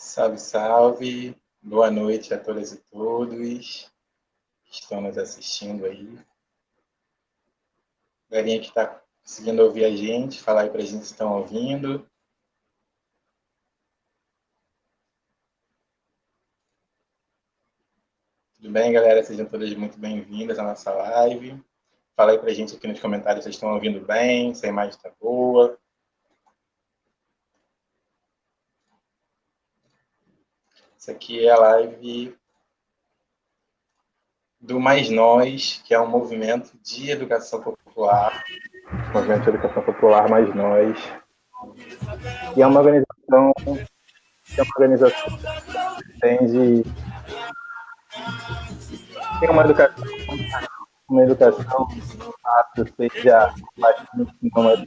Salve, salve. Boa noite a todas e todos que estão nos assistindo aí. Galerinha que está conseguindo ouvir a gente, falar aí pra gente se estão ouvindo. Tudo bem, galera? Sejam todas muito bem-vindas à nossa live. Fala aí pra gente aqui nos comentários se vocês estão ouvindo bem, se a imagem está boa. Isso aqui é a live do Mais Nós, que é um movimento de educação popular. Movimento de Educação Popular Mais Nós. E é uma organização que tem uma educação fácil, seja bastante, não é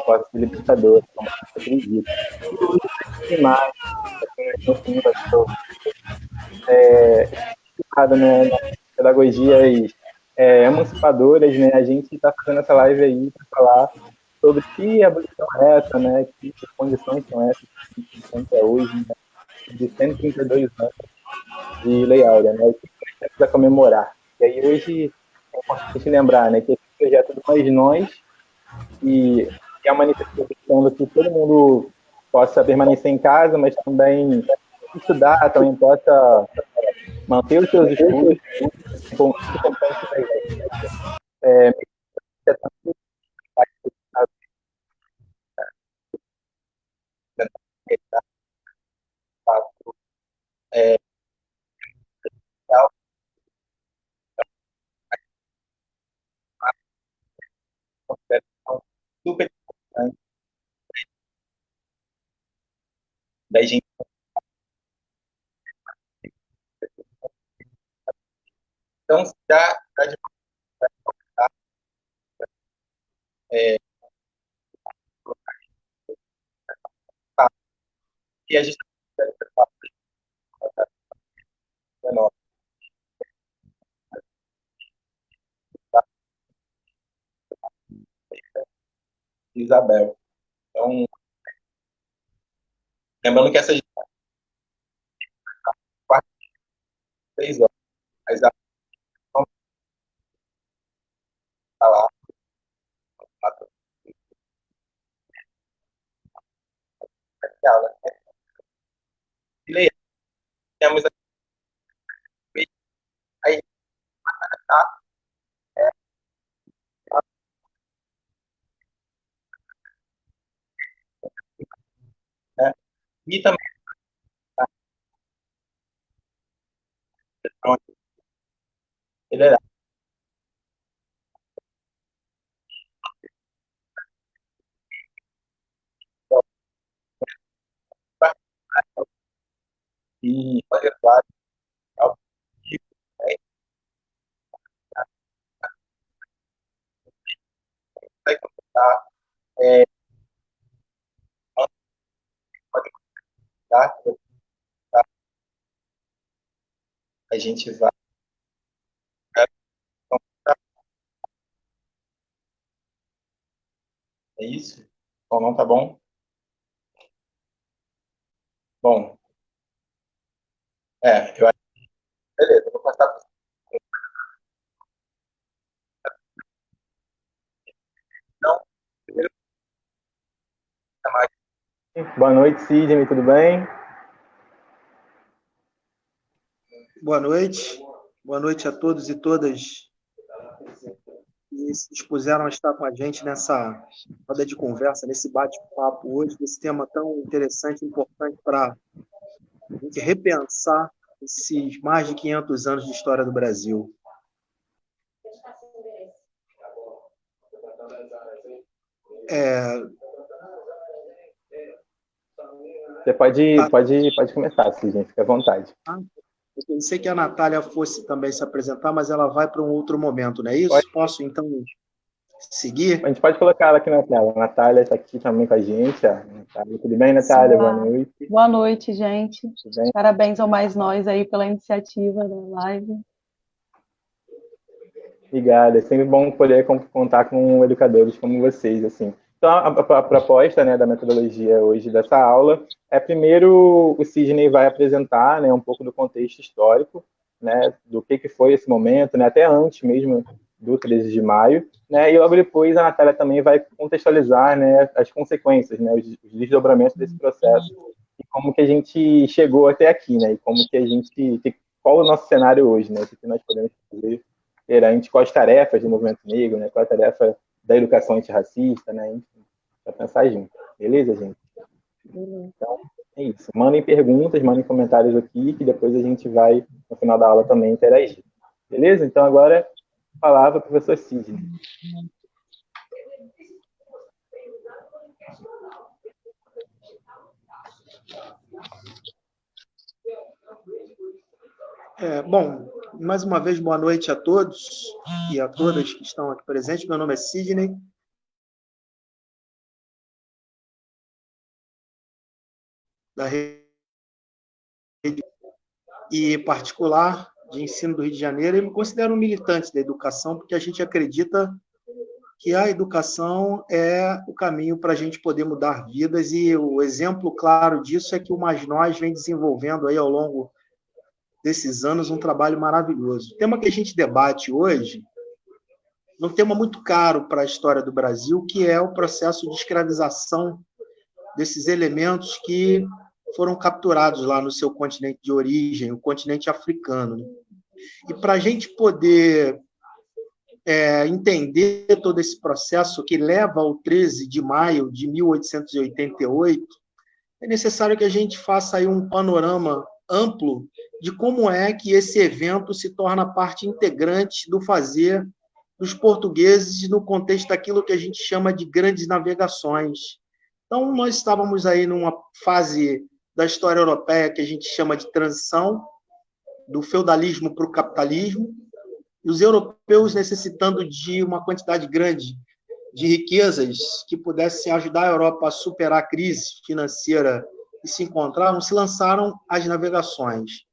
possa ser libertadora, como eu acredito. E mais, no fim das contas, né, pedagogias emancipadoras, né? A gente está fazendo essa live aí para falar sobre que abolição é essa, né? Que condições são essas que a gente tem até hoje, né? De 132 anos de Lei Áurea, né? O que nós temos a comemorar. E aí hoje é importante lembrar, né, que esse projeto do Mais Nós e é a manifestação de que todo mundo possa permanecer em casa, mas também estudar, também possa manter os seus estudos. Super importante da gente. Então, já de que a gente menor, Isabel. Então, lembrando que essas 4, 6 horas, a Isabel está lá, ela. E leia, temos aqui, aí, tá? Né? E também, pronto, ele é e pode atuar, vai contar, pode contar, a gente vai. É isso? Ou não tá bom? Bom, eu acho que beleza, eu vou passar para então, primeiro chamar aqui. Boa noite, Sidney, tudo bem? Boa noite a todos e todas que se dispuseram a estar com a gente nessa roda de conversa, nesse bate-papo hoje, desse tema tão interessante e importante para a gente repensar esses mais de 500 anos de história do Brasil. Você pode começar, Sidney, fica à vontade. Eu pensei que a Natália fosse também se apresentar, mas ela vai para um outro momento, não é isso? Pode. Posso, então, seguir? A gente pode colocar ela aqui na tela. A Natália está aqui também com a gente. Natália, tudo bem, Natália? Olá. Boa noite. Boa noite, gente. Tudo bem? Parabéns ao Mais Nós aí pela iniciativa da live. Obrigada. É sempre bom poder contar com educadores como vocês, assim. Então, a proposta, né, da metodologia hoje dessa aula é, primeiro, o Sidney vai apresentar, né, um pouco do contexto histórico, né, do que foi esse momento, né, até antes mesmo do 13 de maio, né, e logo depois a Natália também vai contextualizar, né, as consequências, né, os desdobramentos desse processo, e como que a gente chegou até aqui, né, e como que a gente, qual o nosso cenário hoje, né, o que nós podemos fazer perante, quais tarefas do movimento negro, né, qual a tarefa da educação antirracista, né, enfim, para pensar junto. Beleza, gente? Então, é isso. Mandem perguntas, mandem comentários aqui, que depois a gente vai, no final da aula, também interagir. Beleza? Então, agora, a palavra para o professor Sidney. Bom, mais uma vez, boa noite a todos e a todas que estão aqui presentes. Meu nome é Sidney. Da rede e particular de ensino do Rio de Janeiro. Eu me considero um militante da educação, porque a gente acredita que a educação é o caminho para a gente poder mudar vidas, e o exemplo claro disso é que o Mais Nós vem desenvolvendo aí ao longo desses anos um trabalho maravilhoso. O tema que a gente debate hoje é um tema muito caro para a história do Brasil, que é o processo de escravização desses elementos que foram capturados lá no seu continente de origem, o continente africano. E para a gente poder entender todo esse processo que leva ao 13 de maio de 1888, é necessário que a gente faça aí um panorama amplo de como é que esse evento se torna parte integrante do fazer dos portugueses no contexto daquilo que a gente chama de grandes navegações. Então, nós estávamos aí numa fase da história europeia que a gente chama de transição, do feudalismo para o capitalismo, e os europeus necessitando de uma quantidade grande de riquezas que pudessem ajudar a Europa a superar a crise financeira e se encontraram, se lançaram as navegações.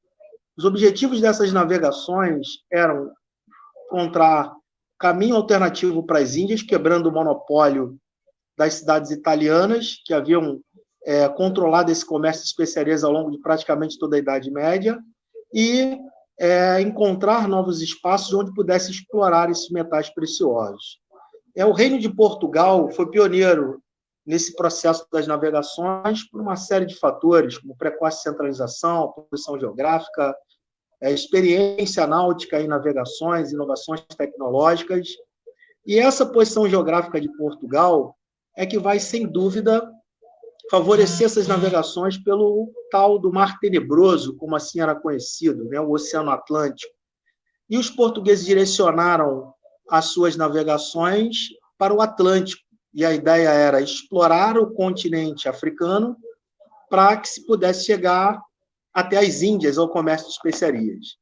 Os objetivos dessas navegações eram encontrar caminho alternativo para as Índias, quebrando o monopólio das cidades italianas, que haviam controlado esse comércio de especiarias ao longo de praticamente toda a Idade Média, e encontrar novos espaços onde pudesse explorar esses metais preciosos. O Reino de Portugal foi pioneiro nesse processo das navegações por uma série de fatores, como precoce centralização, posição geográfica, experiência náutica em navegações, inovações tecnológicas. E essa posição geográfica de Portugal é que vai, sem dúvida, favorecer essas navegações pelo tal do Mar Tenebroso, como assim era conhecido, né, o Oceano Atlântico. E os portugueses direcionaram as suas navegações para o Atlântico, e a ideia era explorar o continente africano para que se pudesse chegar até as Índias, ao comércio de especiarias.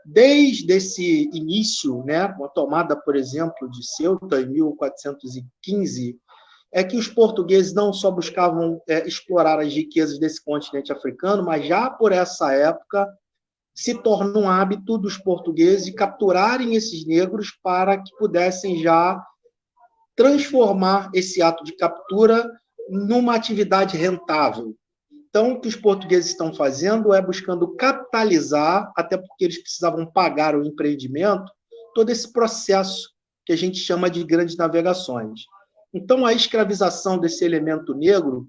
Desde esse início, né, a tomada, por exemplo, de Ceuta, em 1415, é que os portugueses não só buscavam explorar as riquezas desse continente africano, mas já por essa época se torna um hábito dos portugueses capturarem esses negros para que pudessem já transformar esse ato de captura numa atividade rentável. Então, o que os portugueses estão fazendo é buscando capitalizar, até porque eles precisavam pagar o empreendimento, todo esse processo que a gente chama de grandes navegações. Então, a escravização desse elemento negro,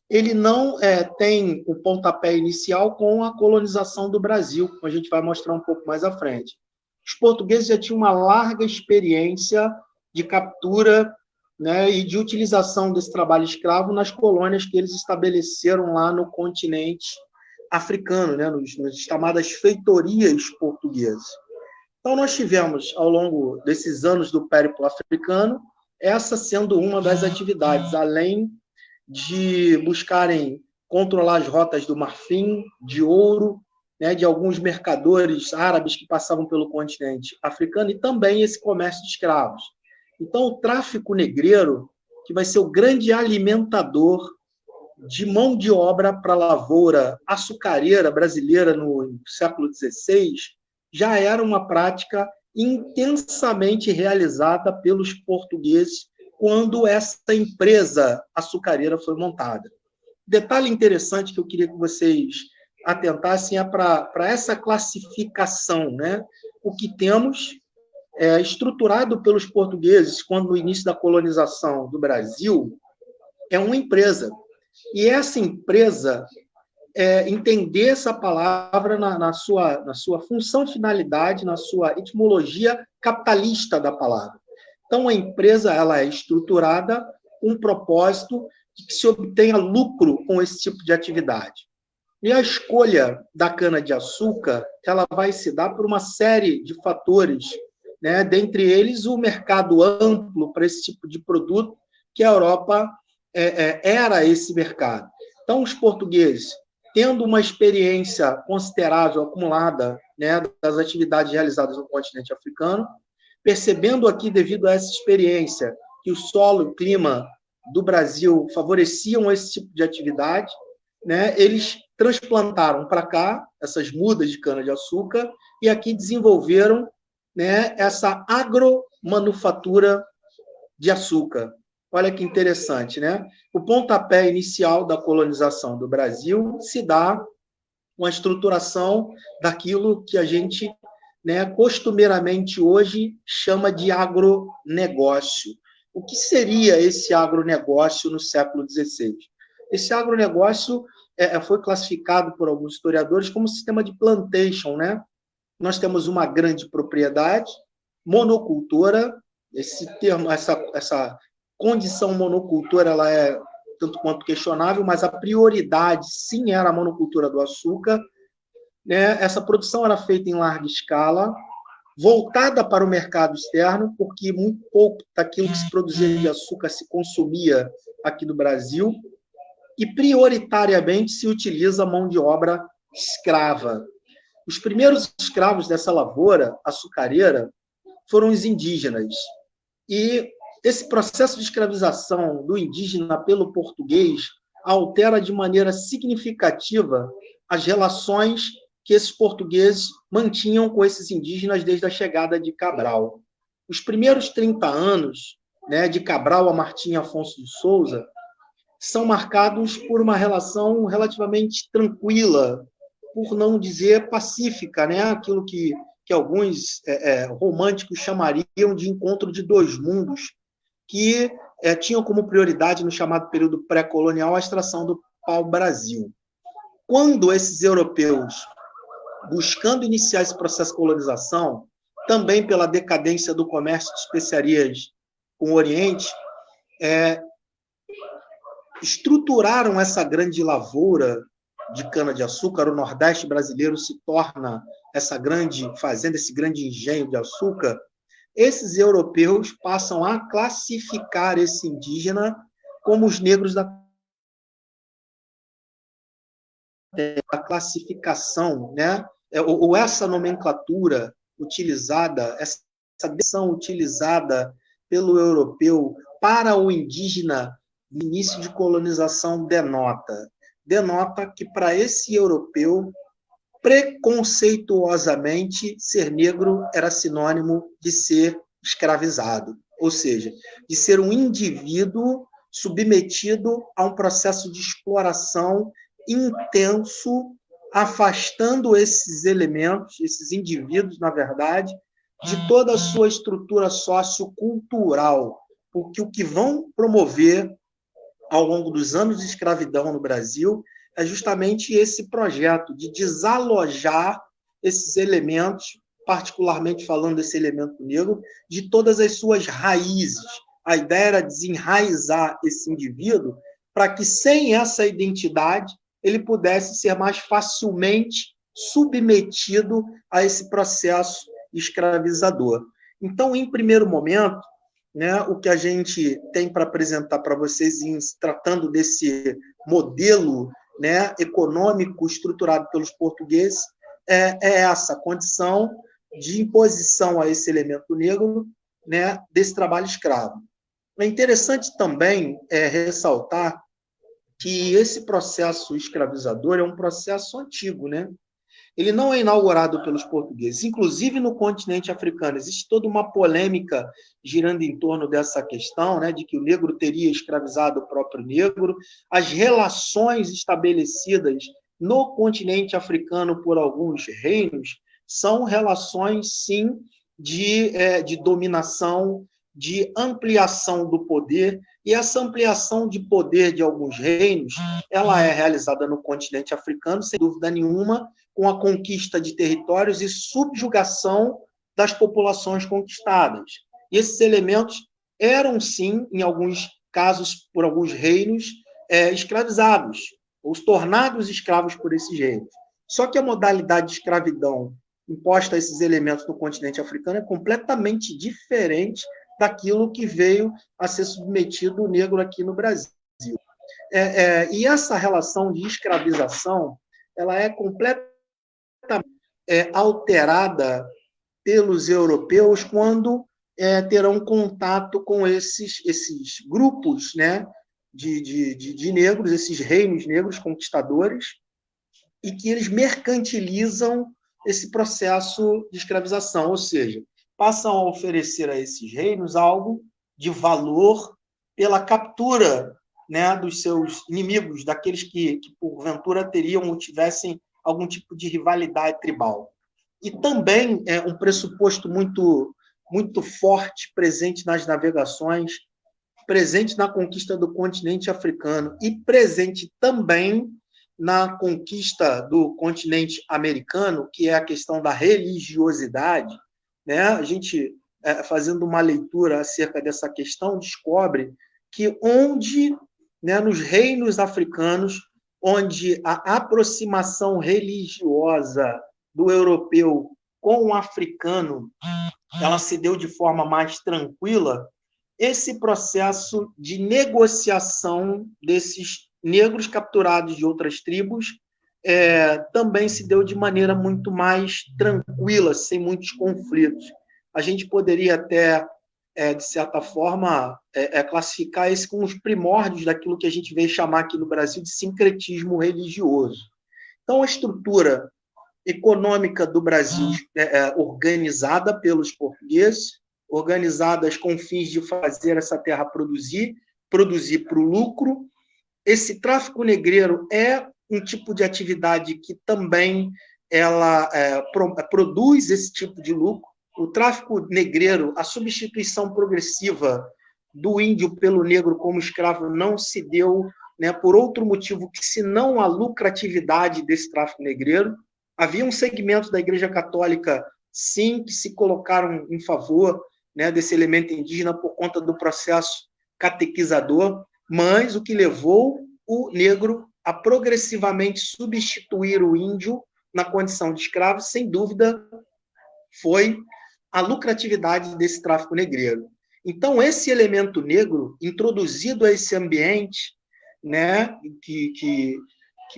ele não tem o pontapé inicial com a colonização do Brasil, como a gente vai mostrar um pouco mais à frente. Os portugueses já tinham uma larga experiência de captura, né, e de utilização desse trabalho escravo nas colônias que eles estabeleceram lá no continente africano, né, nas chamadas feitorias portuguesas. Então, nós tivemos, ao longo desses anos do périplo africano, essa sendo uma das atividades, além de buscarem controlar as rotas do marfim, de ouro, né, de alguns mercadores árabes que passavam pelo continente africano, e também esse comércio de escravos. Então, o tráfico negreiro, que vai ser o grande alimentador de mão de obra para a lavoura açucareira brasileira no século XVI, já era uma prática intensamente realizada pelos portugueses quando essa empresa açucareira foi montada. Detalhe interessante que eu queria que vocês atentassem é para essa classificação, né? O que temos estruturado pelos portugueses quando no início da colonização do Brasil é uma empresa. E essa empresa, entender essa palavra na sua função, finalidade, na sua etimologia capitalista da palavra. Então, a empresa ela é estruturada com um propósito de que se obtenha lucro com esse tipo de atividade. E a escolha da cana-de-açúcar ela vai se dar por uma série de fatores, né? Dentre eles o mercado amplo para esse tipo de produto, que a Europa era esse mercado. Então, os portugueses, tendo uma experiência considerável acumulada, né, das atividades realizadas no continente africano, percebendo aqui, devido a essa experiência, que o solo e o clima do Brasil favoreciam esse tipo de atividade, né, eles transplantaram para cá essas mudas de cana-de-açúcar e aqui desenvolveram, né, essa agromanufatura de açúcar. Olha que interessante, né? O pontapé inicial da colonização do Brasil se dá com a estruturação daquilo que a gente, né, costumeiramente hoje chama de agronegócio. O que seria esse agronegócio no século XVI? Esse agronegócio foi classificado por alguns historiadores como sistema de plantation, né? Nós temos uma grande propriedade monocultora, esse termo, essa condição monocultora, ela é tanto quanto questionável, mas a prioridade, sim, era a monocultura do açúcar, né? Essa produção era feita em larga escala, voltada para o mercado externo, porque muito pouco daquilo que se produzia de açúcar se consumia aqui no Brasil, e prioritariamente se utiliza mão de obra escrava. Os primeiros escravos dessa lavoura açucareira foram os indígenas. E esse processo de escravização do indígena pelo português altera de maneira significativa as relações que esses portugueses mantinham com esses indígenas desde a chegada de Cabral. Os primeiros 30 anos, né, de Cabral a Martim Afonso de Souza são marcados por uma relação relativamente tranquila, por não dizer pacífica, né? Aquilo que alguns românticos chamariam de encontro de dois mundos, que tinham como prioridade, no chamado período pré-colonial, a extração do pau-brasil. Quando esses europeus, buscando iniciar esse processo de colonização, também pela decadência do comércio de especiarias com o Oriente, estruturaram essa grande lavoura de cana-de-açúcar, o Nordeste brasileiro se torna essa grande fazenda, esse grande engenho de açúcar, esses europeus passam a classificar esse indígena como os negros da classificação, né? Ou essa nomenclatura utilizada, essa definição utilizada pelo europeu para o indígena no início de colonização denota que para esse europeu, preconceituosamente, ser negro era sinônimo de ser escravizado, ou seja, de ser um indivíduo submetido a um processo de exploração intenso, afastando esses elementos, esses indivíduos, na verdade, de toda a sua estrutura sociocultural, porque o que vão promover ao longo dos anos de escravidão no Brasil é justamente esse projeto de desalojar esses elementos, particularmente falando desse elemento negro, de todas as suas raízes. A ideia era desenraizar esse indivíduo para que, sem essa identidade, ele pudesse ser mais facilmente submetido a esse processo escravizador. Então, em primeiro momento, né, o que a gente tem para apresentar para vocês, tratando desse modelo, né, econômico estruturado pelos portugueses, é essa condição de imposição a esse elemento negro, né, desse trabalho escravo. É interessante também ressaltar que esse processo escravizador é um processo antigo, né? ele não é inaugurado pelos portugueses. Inclusive, no continente africano, existe toda uma polêmica girando em torno dessa questão, né, de que o negro teria escravizado o próprio negro. As relações estabelecidas no continente africano por alguns reinos são relações, sim, de dominação, de ampliação do poder, e essa ampliação de poder de alguns reinos, ela é realizada no continente africano, sem dúvida nenhuma, com a conquista de territórios e subjugação das populações conquistadas. E esses elementos eram, sim, em alguns casos, por alguns reinos, escravizados, os tornados escravos por esses reinos. Só que a modalidade de escravidão imposta a esses elementos no continente africano é completamente diferente daquilo que veio a ser submetido o negro aqui no Brasil. E essa relação de escravização, ela é completamente alterada pelos europeus quando terão contato com esses grupos, né, de negros, esses reinos negros conquistadores, e que eles mercantilizam esse processo de escravização, ou seja, passam a oferecer a esses reinos algo de valor pela captura, né, dos seus inimigos, daqueles que porventura teriam ou tivessem algum tipo de rivalidade tribal. E também é um pressuposto muito, muito forte presente nas navegações, presente na conquista do continente africano e presente também na conquista do continente americano, que é a questão da religiosidade, né? A gente, fazendo uma leitura acerca dessa questão, descobre que né, nos reinos africanos, onde a aproximação religiosa do europeu com o africano, ela se deu de forma mais tranquila, esse processo de negociação desses negros capturados de outras tribos também se deu de maneira muito mais tranquila, sem muitos conflitos. A gente poderia até, de certa forma, classificar esse como os primórdios daquilo que a gente veio chamar aqui no Brasil de sincretismo religioso. Então, a estrutura econômica do Brasil organizada pelos portugueses, organizadas com fins de fazer essa terra produzir para o lucro. Esse tráfico negreiro é um tipo de atividade que também ela produz esse tipo de lucro. O tráfico negreiro, a substituição progressiva do índio pelo negro como escravo não se deu, né, por outro motivo que senão a lucratividade desse tráfico negreiro. Havia um segmento da Igreja Católica, sim, que se colocaram em favor, né, desse elemento indígena por conta do processo catequizador, mas o que levou o negro a progressivamente substituir o índio na condição de escravo, sem dúvida, foi a lucratividade desse tráfico negreiro. Então, esse elemento negro, introduzido a esse ambiente, né, que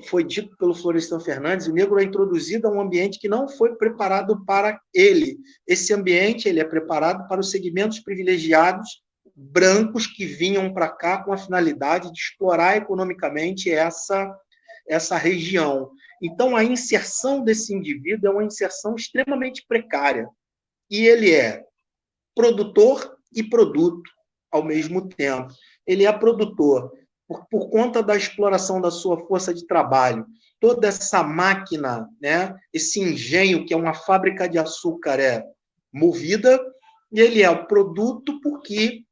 foi dito pelo Florestan Fernandes, o negro é introduzido a um ambiente que não foi preparado para ele. Esse ambiente ele é preparado para os segmentos privilegiados brancos que vinham para cá com a finalidade de explorar economicamente essa região. Então, a inserção desse indivíduo é uma inserção extremamente precária. E ele é produtor e produto ao mesmo tempo. Ele é produtor por conta da exploração da sua força de trabalho. Toda essa máquina, né, esse engenho, que é uma fábrica de açúcar, é movida, e ele é o produto porque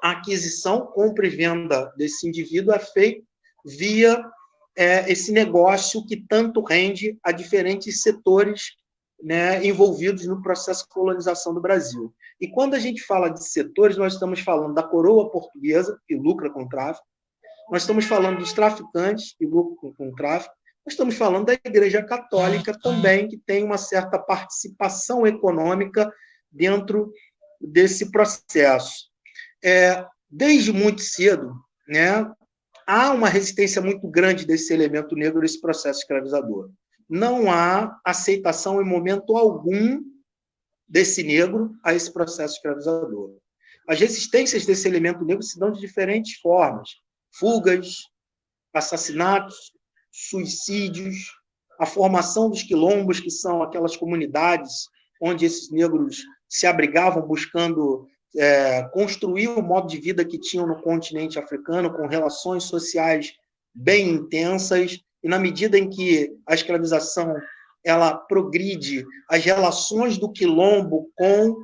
a aquisição, compra e venda desse indivíduo é feita via esse negócio que tanto rende a diferentes setores, né, envolvidos no processo de colonização do Brasil. E quando a gente fala de setores, nós estamos falando da coroa portuguesa, que lucra com o tráfico, nós estamos falando dos traficantes, que lucram com o tráfico, nós estamos falando da Igreja Católica também, que tem uma certa participação econômica dentro desse processo. Desde muito cedo, né, há uma resistência muito grande desse elemento negro nesse processo escravizador. Não há aceitação em momento algum desse negro a esse processo escravizador. As resistências desse elemento negro se dão de diferentes formas: fugas, assassinatos, suicídios, a formação dos quilombos, que são aquelas comunidades onde esses negros se abrigavam buscando construir o modo de vida que tinham no continente africano, com relações sociais bem intensas, e na medida em que a escravização ela progride as relações do quilombo com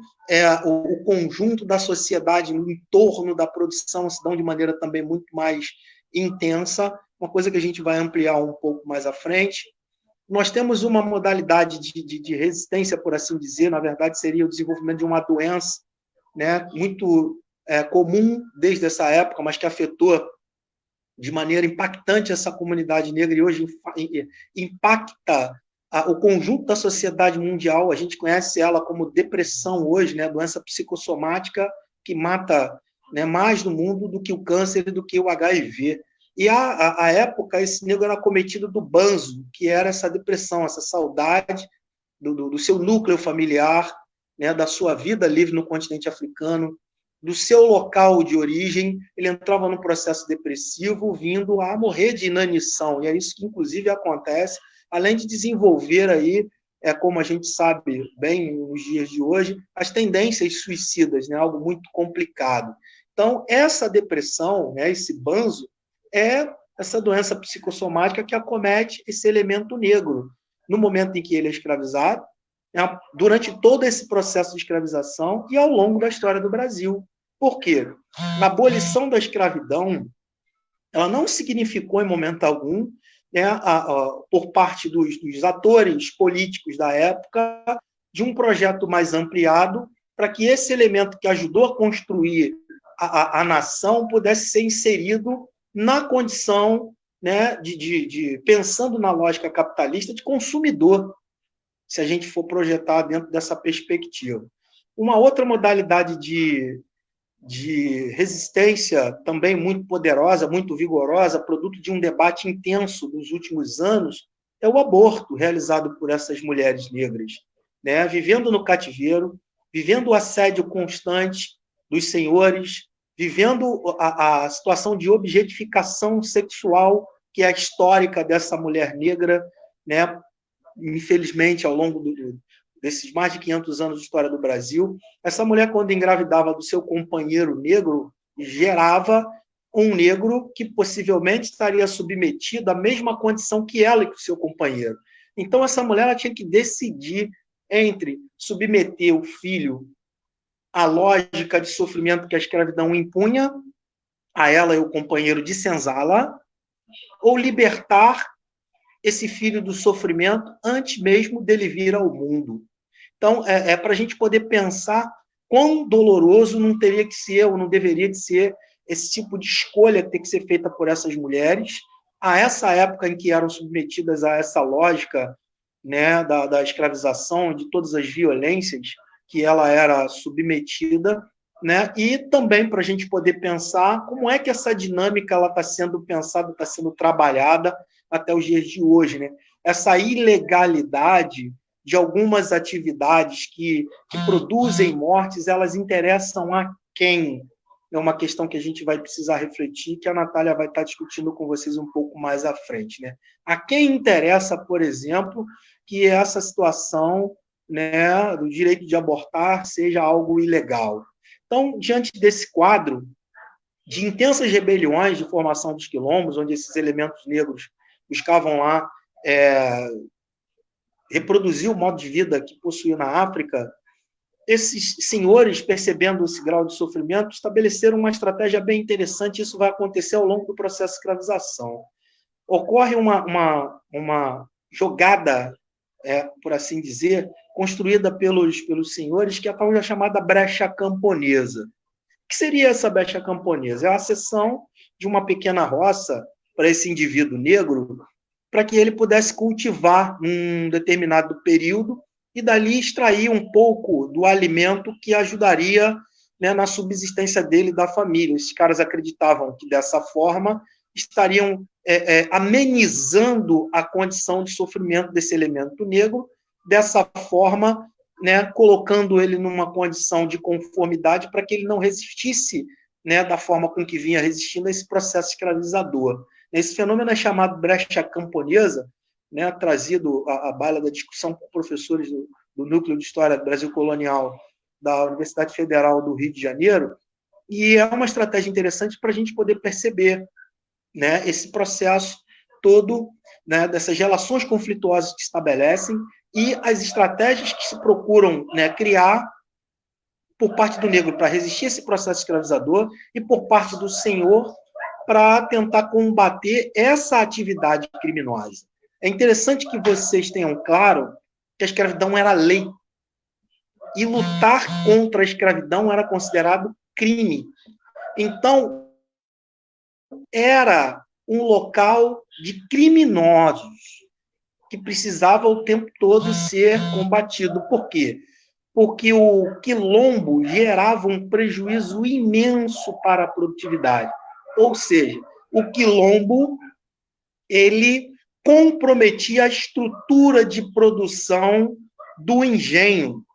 o conjunto da sociedade no entorno da produção se dão de maneira também muito mais intensa, uma coisa que a gente vai ampliar um pouco mais à frente. Nós temos uma modalidade de resistência, por assim dizer, na verdade seria o desenvolvimento de uma doença, né, muito comum desde essa época, mas que afetou de maneira impactante essa comunidade negra e hoje impacta o conjunto da sociedade mundial. A gente conhece ela como depressão hoje, né, doença psicossomática que mata, né, mais no mundo do que o câncer e do que o HIV. E à época, esse negro era cometido do banzo, que era essa depressão, essa saudade do seu núcleo familiar, né, da sua vida livre no continente africano, do seu local de origem. Ele entrava num processo depressivo, vindo a morrer de inanição. E é isso que, inclusive, acontece, além de desenvolver aí, como a gente sabe bem nos dias de hoje, as tendências suicidas, né, algo muito complicado. Então, essa depressão, né, esse banzo, é essa doença psicossomática que acomete esse elemento negro no momento em que ele é escravizado, né, durante todo esse processo de escravização e ao longo da história do Brasil. Por quê? Na abolição da escravidão, ela não significou em momento algum, né, por parte dos atores políticos da época, de um projeto mais ampliado para que esse elemento que ajudou a construir a nação pudesse ser inserido na condição, né, pensando na lógica capitalista, de consumidor, se a gente for projetar dentro dessa perspectiva. Uma outra modalidade de resistência também muito poderosa, muito vigorosa, produto de um debate intenso dos últimos anos, é o aborto realizado por essas mulheres negras, né, vivendo no cativeiro, vivendo o assédio constante dos senhores, vivendo a situação de objetificação sexual que é histórica dessa mulher negra, né, infelizmente, ao longo desses mais de 500 anos de história do Brasil. Essa mulher, quando engravidava do seu companheiro negro, gerava um negro que possivelmente estaria submetido à mesma condição que ela e que o seu companheiro. Então, essa mulher ela tinha que decidir entre submeter o filho à lógica de sofrimento que a escravidão impunha a ela e o companheiro de senzala, ou libertar esse filho do sofrimento antes mesmo dele vir ao mundo. Então, para a gente poder pensar quão doloroso não teria que ser, ou não deveria de ser, esse tipo de escolha que tem que ser feita por essas mulheres, a essa época em que eram submetidas a essa lógica, né, da escravização, de todas as violências que ela era submetida, né, e também para a gente poder pensar como é que essa dinâmica está sendo pensada, está sendo trabalhada até os dias de hoje, né? Essa ilegalidade de algumas atividades que produzem mortes, elas interessam a quem? É uma questão que a gente vai precisar refletir, que a Natália vai estar discutindo com vocês um pouco mais à frente, né? A quem interessa, por exemplo, que essa situação, né, do direito de abortar seja algo ilegal? Então, diante desse quadro de intensas rebeliões de formação dos quilombos, onde esses elementos negros buscavam lá reproduzir o modo de vida que possuíam na África, esses senhores, percebendo esse grau de sofrimento, estabeleceram uma estratégia bem interessante. Isso vai acontecer ao longo do processo de escravização. Ocorre uma jogada, por assim dizer, construída pelos senhores, que é a tal chamada brecha camponesa. O que seria essa brecha camponesa? É a cessão de uma pequena roça para esse indivíduo negro, para que ele pudesse cultivar um determinado período e dali extrair um pouco do alimento que ajudaria, né, na subsistência dele e da família. Esses caras acreditavam que dessa forma estariam amenizando a condição de sofrimento desse elemento negro, dessa forma, né, colocando ele numa condição de conformidade para que ele não resistisse, né, da forma com que vinha resistindo a esse processo escravizador. Esse fenômeno é chamado brecha camponesa, né, trazido à baila da discussão por professores do Núcleo de História do Brasil Colonial da Universidade Federal do Rio de Janeiro, e é uma estratégia interessante para a gente poder perceber, né, esse processo todo, né, dessas relações conflituosas que se estabelecem e as estratégias que se procuram, né, criar por parte do negro para resistir a esse processo escravizador e por parte do senhor para tentar combater essa atividade criminosa. É interessante que vocês tenham claro que a escravidão era lei e lutar contra a escravidão era considerado crime. Então, era um local de criminosos que precisava o tempo todo ser combatido. Por quê? Porque o quilombo gerava um prejuízo imenso para a produtividade. Ou seja, o quilombo ele comprometia a estrutura de produção do engenho,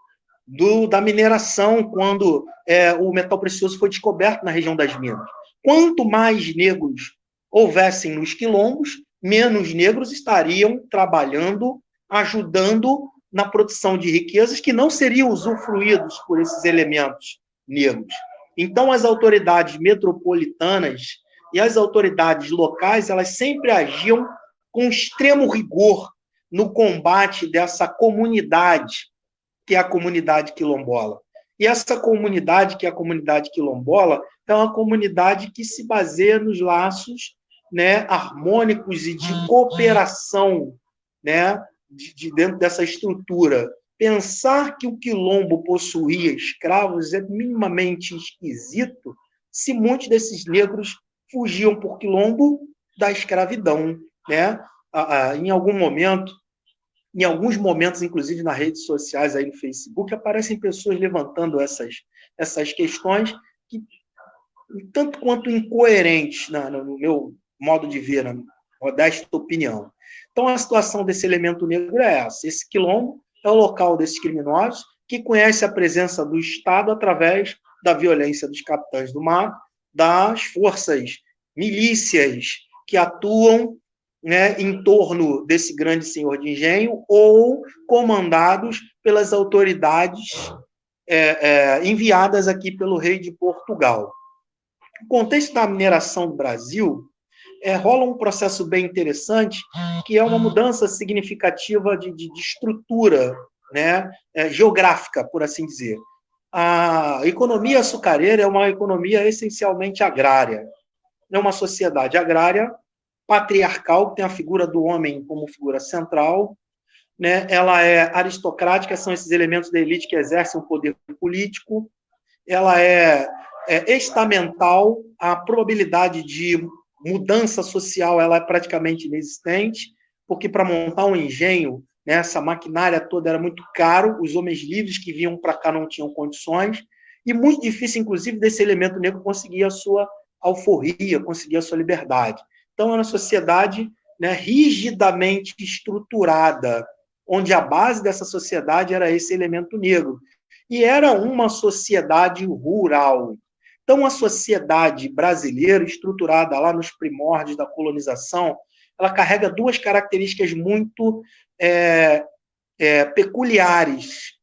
da mineração, quando o metal precioso foi descoberto na região das minas. Quanto mais negros houvessem nos quilombos, menos negros estariam trabalhando, ajudando na produção de riquezas que não seriam usufruídos por esses elementos negros. Então, as autoridades metropolitanas e as autoridades locais, elas sempre agiam com extremo rigor no combate dessa comunidade, que é a comunidade quilombola. E essa comunidade, que é a comunidade quilombola, é uma comunidade que se baseia nos laços, né, harmônicos e de cooperação, né, dentro dessa estrutura. Pensar que o quilombo possuía escravos é minimamente esquisito se muitos desses negros fugiam por quilombo da escravidão, né? Em alguns momentos, inclusive nas redes sociais, aí no Facebook, aparecem pessoas levantando essas questões que, tanto quanto incoerentes no meu modo de ver, na modesta opinião. Então, a situação desse elemento negro é essa. Esse quilombo é o local desses criminosos que conhece a presença do Estado através da violência dos capitães do mato, das forças milícias que atuam, né, em torno desse grande senhor de engenho ou comandados pelas autoridades enviadas aqui pelo rei de Portugal. No contexto da mineração do Brasil, rola um processo bem interessante, que é uma mudança significativa de estrutura, né, geográfica, por assim dizer. A economia açucareira é uma economia essencialmente agrária. É uma sociedade agrária patriarcal, que tem a figura do homem como figura central, né? Ela é aristocrática, são esses elementos da elite que exercem o poder político, ela é estamental, a probabilidade de mudança social ela é praticamente inexistente, porque para montar um engenho, né, essa maquinária toda era muito caro, os homens livres que vinham para cá não tinham condições, e muito difícil, inclusive, desse elemento negro conseguir a sua alforria, conseguir a sua liberdade. Então, é uma sociedade, né, rigidamente estruturada, onde a base dessa sociedade era esse elemento negro. E era uma sociedade rural. Então, a sociedade brasileira, estruturada lá nos primórdios da colonização, ela carrega duas características muito peculiares,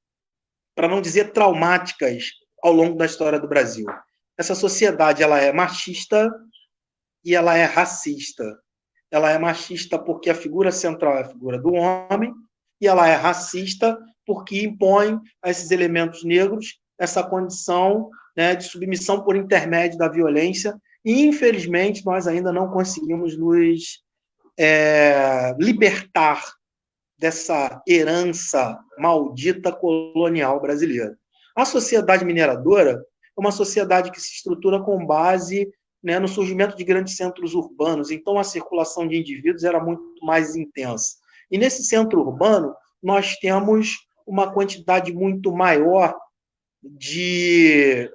para não dizer traumáticas, ao longo da história do Brasil. Essa sociedade ela é machista e ela é racista. Ela é machista porque a figura central é a figura do homem, e ela é racista porque impõe a esses elementos negros essa condição, né, de submissão por intermédio da violência, e, infelizmente, nós ainda não conseguimos nos libertar dessa herança maldita colonial brasileira. A sociedade mineradora é uma sociedade que se estrutura com base, né, no surgimento de grandes centros urbanos, então a circulação de indivíduos era muito mais intensa. E nesse centro urbano, nós temos uma quantidade muito maior de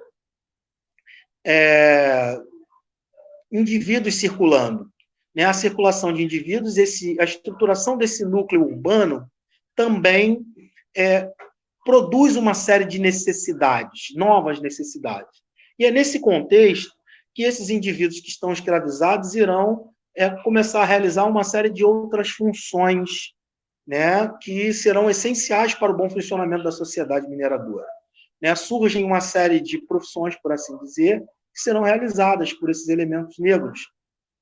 indivíduos circulando. Né? A circulação de indivíduos, a estruturação desse núcleo urbano também produz uma série de necessidades, novas necessidades. E é nesse contexto que esses indivíduos que estão escravizados irão começar a realizar uma série de outras funções, né, que serão essenciais para o bom funcionamento da sociedade mineradora. Né? Surgem uma série de profissões, por assim dizer, que serão realizadas por esses elementos negros.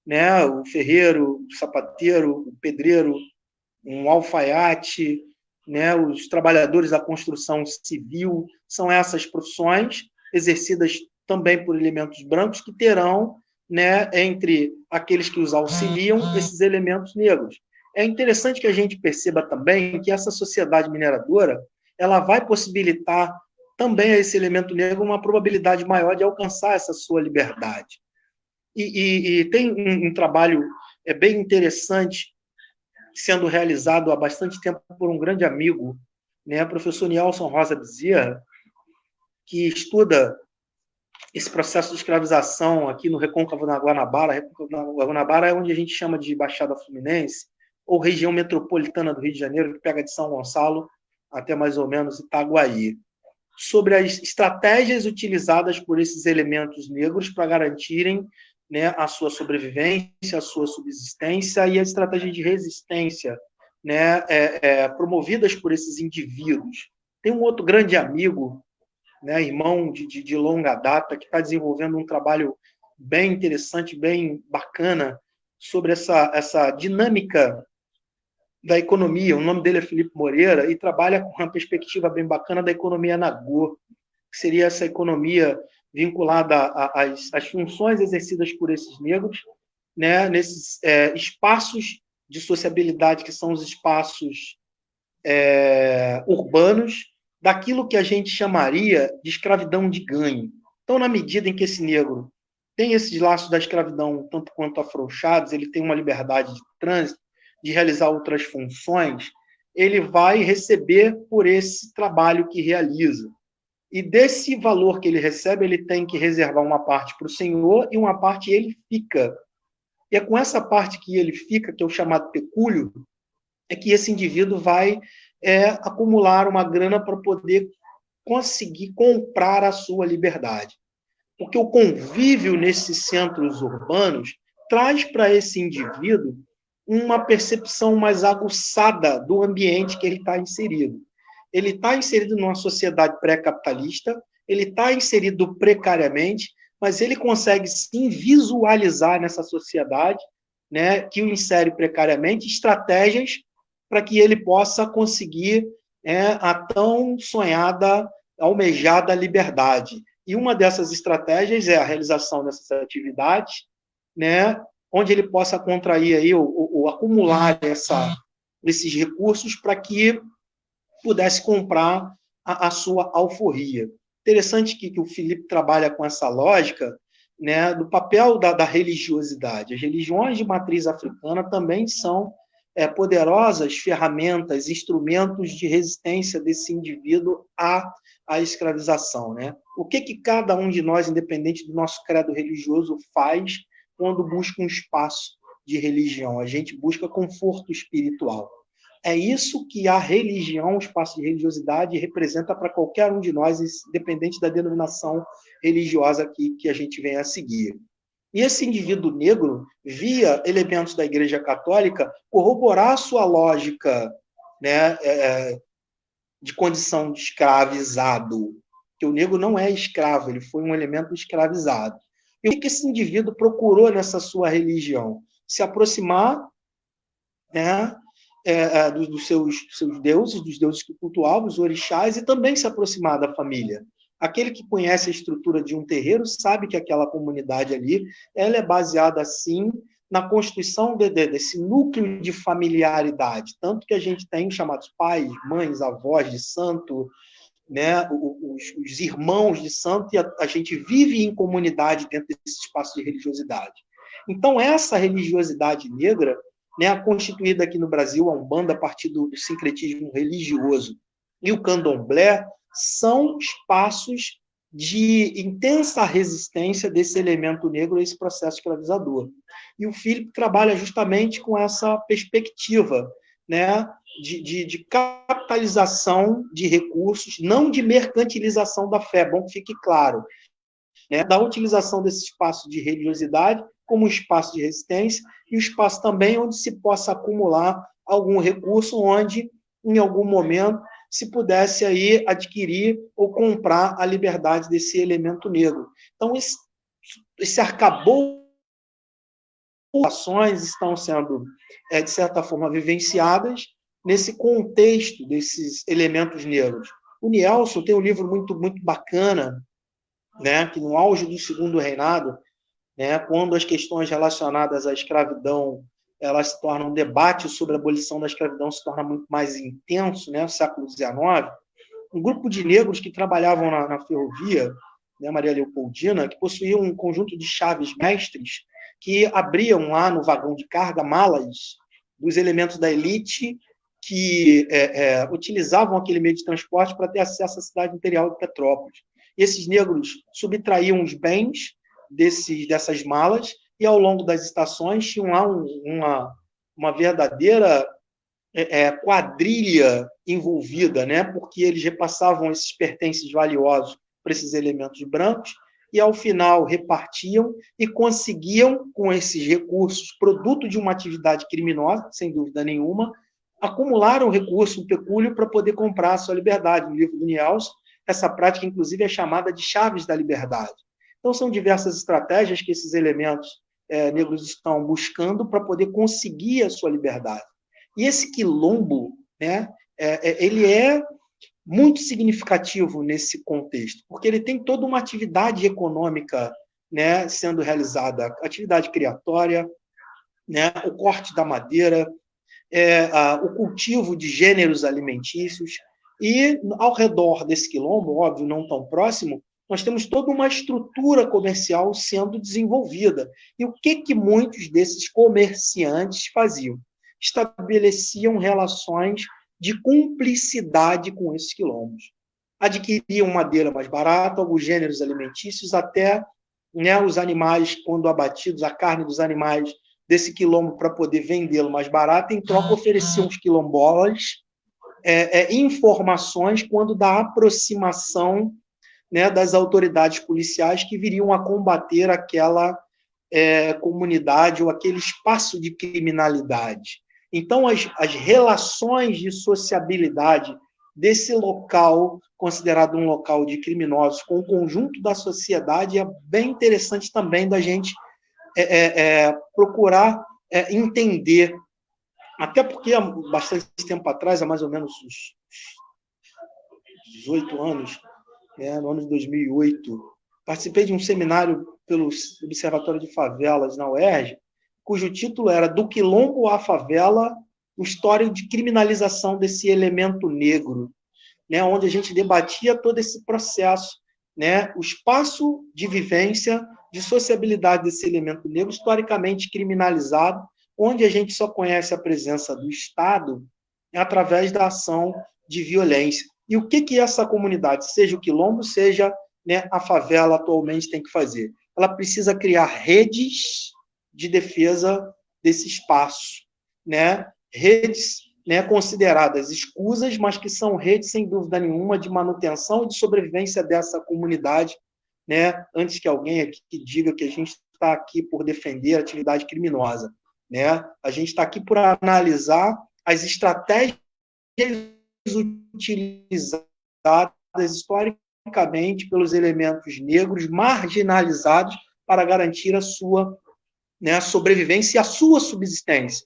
Né? O ferreiro, o sapateiro, o pedreiro, um alfaiate, né? Os trabalhadores da construção civil, são essas profissões exercidas também por elementos brancos que terão, né, entre aqueles que os auxiliam, esses elementos negros. É interessante que a gente perceba também que essa sociedade mineradora ela vai possibilitar também a esse elemento negro uma probabilidade maior de alcançar essa sua liberdade. E tem um trabalho bem interessante sendo realizado há bastante tempo por um grande amigo, né, professor Nelson Rosa Bezerra, que estuda esse processo de escravização aqui no Recôncavo na Guanabara. Recôncavo na Guanabara é onde a gente chama de Baixada Fluminense, ou região metropolitana do Rio de Janeiro, que pega de São Gonçalo até mais ou menos Itaguaí, sobre as estratégias utilizadas por esses elementos negros para garantirem, né, a sua sobrevivência, a sua subsistência e a estratégia de resistência, né, promovidas por esses indivíduos. Tem um outro grande amigo, né, irmão de longa data, que está desenvolvendo um trabalho bem interessante, bem bacana, sobre essa dinâmica da economia. O nome dele é Felipe Moreira e trabalha com uma perspectiva bem bacana da economia Nagô, que seria essa economia vinculada às funções exercidas por esses negros, né, nesses espaços de sociabilidade, que são os espaços urbanos, daquilo que a gente chamaria de escravidão de ganho. Então, na medida em que esse negro tem esses laços da escravidão tanto quanto afrouxados, ele tem uma liberdade de trânsito, de realizar outras funções, ele vai receber por esse trabalho que realiza. E desse valor que ele recebe, ele tem que reservar uma parte para o senhor e uma parte ele fica. E é com essa parte que ele fica, que é o chamado pecúlio, é que esse indivíduo vai acumular uma grana para poder conseguir comprar a sua liberdade. Porque o convívio nesses centros urbanos traz para esse indivíduo uma percepção mais aguçada do ambiente que ele está inserido. Ele está inserido numa sociedade pré-capitalista, ele está inserido precariamente, mas ele consegue sim visualizar nessa sociedade, né, que o insere precariamente, estratégias para que ele possa conseguir a tão sonhada, almejada liberdade. E uma dessas estratégias é a realização dessas atividades, né, onde ele possa contrair aí, ou acumular esses recursos para que pudesse comprar a sua alforria. Interessante que o Felipe trabalha com essa lógica, né, do papel da religiosidade. As religiões de matriz africana também são poderosas ferramentas, instrumentos de resistência desse indivíduo à escravização. Né? O que cada um de nós, independente do nosso credo religioso, faz quando busca um espaço de religião? A gente busca conforto espiritual. É isso que a religião, o espaço de religiosidade, representa para qualquer um de nós, independente da denominação religiosa que a gente venha a seguir. E esse indivíduo negro via elementos da Igreja Católica corroborar a sua lógica, né, de condição de escravizado, que o negro não é escravo, ele foi um elemento escravizado. E o que esse indivíduo procurou nessa sua religião? Se aproximar, né, dos seus deuses, dos deuses que cultuavam, os orixás, e também se aproximar da família. Aquele que conhece a estrutura de um terreiro sabe que aquela comunidade ali ela é baseada, sim, na constituição desse núcleo de familiaridade, tanto que a gente tem chamados pais, mães, avós de santo, né, os irmãos de santo, e a gente vive em comunidade dentro desse espaço de religiosidade. Então, essa religiosidade negra, né, constituída aqui no Brasil, a Umbanda, a partir do sincretismo religioso, e o candomblé, são espaços de intensa resistência desse elemento negro a esse processo escravizador. E o Philip trabalha justamente com essa perspectiva, né, de capitalização de recursos, não de mercantilização da fé, bom que fique claro, né, da utilização desse espaço de religiosidade como um espaço de resistência e um espaço também onde se possa acumular algum recurso, onde, em algum momento, se pudesse aí adquirir ou comprar a liberdade desse elemento negro. Então, esse arcabouço de ações estão sendo, de certa forma, vivenciadas nesse contexto desses elementos negros. O Nielsen tem um livro muito, muito bacana, né, que no auge do Segundo Reinado, né, quando as questões relacionadas à escravidão elas se tornam um debate sobre a abolição da escravidão se torna muito mais intenso, né, no século XIX, um grupo de negros que trabalhavam na ferrovia, né, Maria Leopoldina, que possuíam um conjunto de chaves mestres que abriam lá no vagão de carga malas dos elementos da elite que utilizavam aquele meio de transporte para ter acesso à cidade imperial de Petrópolis. E esses negros subtraíam os bens dessas malas e, ao longo das estações, tinham lá uma verdadeira quadrilha envolvida, né? Porque eles repassavam esses pertences valiosos para esses elementos brancos e, ao final, repartiam e conseguiam, com esses recursos, produto de uma atividade criminosa, sem dúvida nenhuma, acumular um recurso, um pecúlio, para poder comprar a sua liberdade. No livro do Nielsen, essa prática, inclusive, é chamada de chaves da liberdade. Então, são diversas estratégias que esses elementos negros estão buscando para poder conseguir a sua liberdade. E esse quilombo, né, ele é muito significativo nesse contexto, porque ele tem toda uma atividade econômica, né, sendo realizada, atividade criatória, né, o corte da madeira, o cultivo de gêneros alimentícios, e ao redor desse quilombo, óbvio, não tão próximo, nós temos toda uma estrutura comercial sendo desenvolvida. E o que muitos desses comerciantes faziam? Estabeleciam relações de cumplicidade com esses quilombos. Adquiriam madeira mais barata, alguns gêneros alimentícios, até, né, os animais, quando abatidos, a carne dos animais desse quilombo para poder vendê-lo mais barato, em troca ofereciam os quilombolas informações quando da aproximação, né, das autoridades policiais que viriam a combater aquela comunidade ou aquele espaço de criminalidade. Então, as relações de sociabilidade desse local, considerado um local de criminosos, com o conjunto da sociedade, é bem interessante também da gente procurar entender. Até porque, há bastante tempo atrás, há mais ou menos uns 18 anos, no ano de 2008, participei de um seminário pelo Observatório de Favelas na UERJ, cujo título era Do Quilombo à Favela, uma história de criminalização desse elemento negro, né, onde a gente debatia todo esse processo, né, o espaço de vivência, de sociabilidade desse elemento negro, historicamente criminalizado, onde a gente só conhece a presença do Estado através da ação de violência. E o que essa comunidade, seja o quilombo, seja, né, a favela atualmente tem que fazer? Ela precisa criar redes de defesa desse espaço, né? Redes, né, consideradas escusas, mas que são redes, sem dúvida nenhuma, de manutenção e de sobrevivência dessa comunidade, né? Antes que alguém aqui diga que a gente está aqui por defender a atividade criminosa, né? A gente está aqui por analisar as estratégias utilizadas historicamente pelos elementos negros marginalizados para garantir a sua, né, a sobrevivência e a sua subsistência,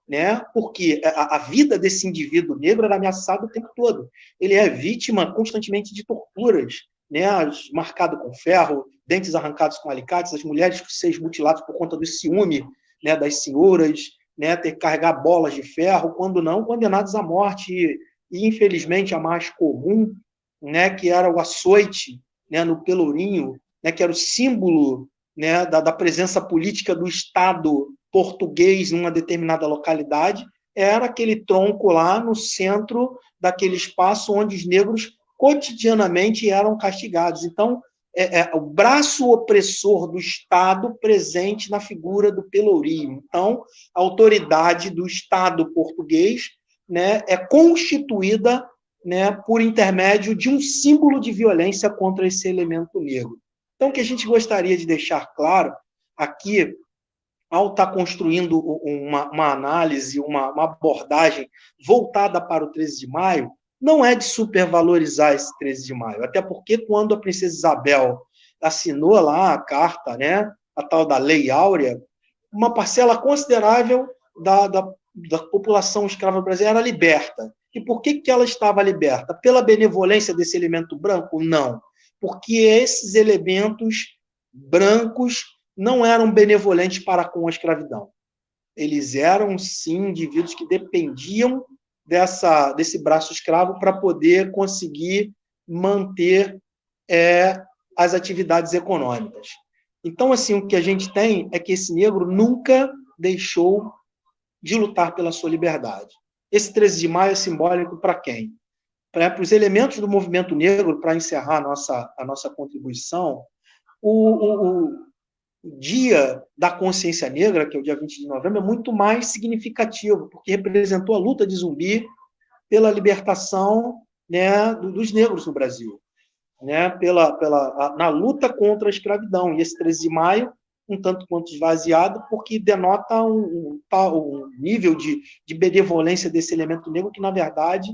né? Porque a vida desse indivíduo negro era ameaçada o tempo todo. Ele é vítima constantemente de torturas, né? Marcado com ferro, dentes arrancados com alicates, as mulheres com seios mutilados por conta do ciúme, né, das senhoras, né, ter que carregar bolas de ferro, quando não, condenados à morte. E infelizmente, a mais comum, né, que era o açoite, né, no Pelourinho, né, que era o símbolo, né, da presença política do Estado português numa determinada localidade, era aquele tronco lá no centro daquele espaço onde os negros cotidianamente eram castigados. Então, o braço opressor do Estado presente na figura do Pelourinho. Então, a autoridade do Estado português, né, é constituída, né, por intermédio de um símbolo de violência contra esse elemento negro. Então, o que a gente gostaria de deixar claro aqui ao estar construindo uma análise, uma abordagem voltada para o 13 de maio, não é de supervalorizar esse 13 de maio. Até porque quando a princesa Isabel assinou lá a carta, né, a tal da Lei Áurea, uma parcela considerável da população escrava brasileira era liberta. E por que ela estava liberta? Pela benevolência desse elemento branco? Não. Porque esses elementos brancos não eram benevolentes para com a escravidão. Eles eram, sim, indivíduos que dependiam desse braço escravo para poder conseguir manter as atividades econômicas. Então, assim, o que a gente tem é que esse negro nunca deixou de lutar pela sua liberdade. Esse 13 de maio é simbólico para quem? Para os elementos do movimento negro, para encerrar a nossa contribuição, o Dia da Consciência Negra, que é o dia 20 de novembro, é muito mais significativo, porque representou a luta de Zumbi pela libertação, né, dos negros no Brasil, né, na luta contra a escravidão. E esse 13 de maio, um tanto quanto esvaziado, porque denota um nível de benevolência desse elemento negro que, na verdade,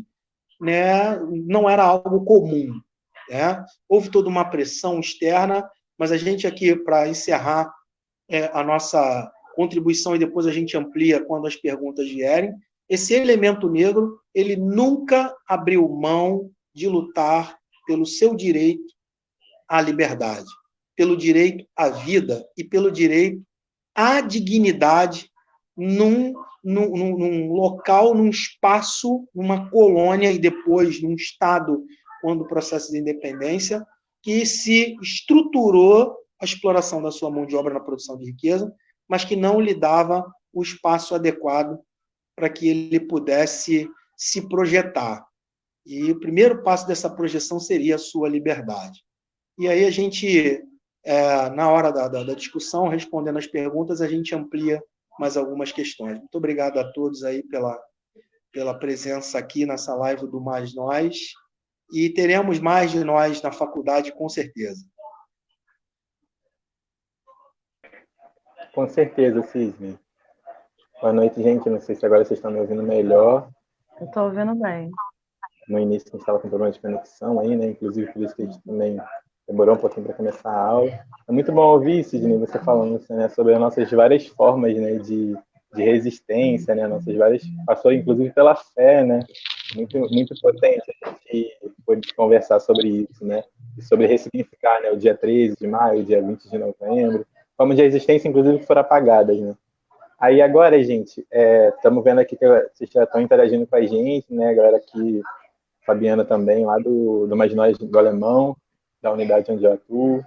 né, não era algo comum. Né? Houve toda uma pressão externa, mas a gente aqui, para encerrar a nossa contribuição, e depois a gente amplia quando as perguntas vierem, esse elemento negro, ele nunca abriu mão de lutar pelo seu direito à liberdade, pelo direito à vida e pelo direito à dignidade num local, num espaço, numa colônia e depois num estado, quando o processo de independência, que se estruturou a exploração da sua mão de obra na produção de riqueza, mas que não lhe dava o espaço adequado para que ele pudesse se projetar. E o primeiro passo dessa projeção seria a sua liberdade. E aí a gente, na hora da discussão, respondendo as perguntas, a gente amplia mais algumas questões. Muito obrigado a todos aí pela presença aqui nessa live do Mais Nós, e teremos mais de nós na faculdade, com certeza. Com certeza, Cisne. Boa noite, gente. Não sei se agora vocês estão me ouvindo melhor. Eu estou ouvindo bem. No início a gente estava com problema de conexão aí, né? Inclusive por isso que a gente também demorou um pouquinho para começar a aula. É muito bom ouvir, Sidney, você falando, né, sobre as nossas várias formas, né, de resistência, né? Nossas várias... Passou inclusive pela fé, né? Muito, muito potente a gente poder conversar sobre isso, né? E sobre ressignificar, né, o dia 13 de maio, o dia 20 de novembro, formas de resistência, inclusive, que foram apagadas, né? Aí agora, gente, estamos vendo aqui que vocês já estão interagindo com a gente, né? A galera aqui, Fabiana também, lá do Mais Nós do Alemão, da unidade onde eu atuo.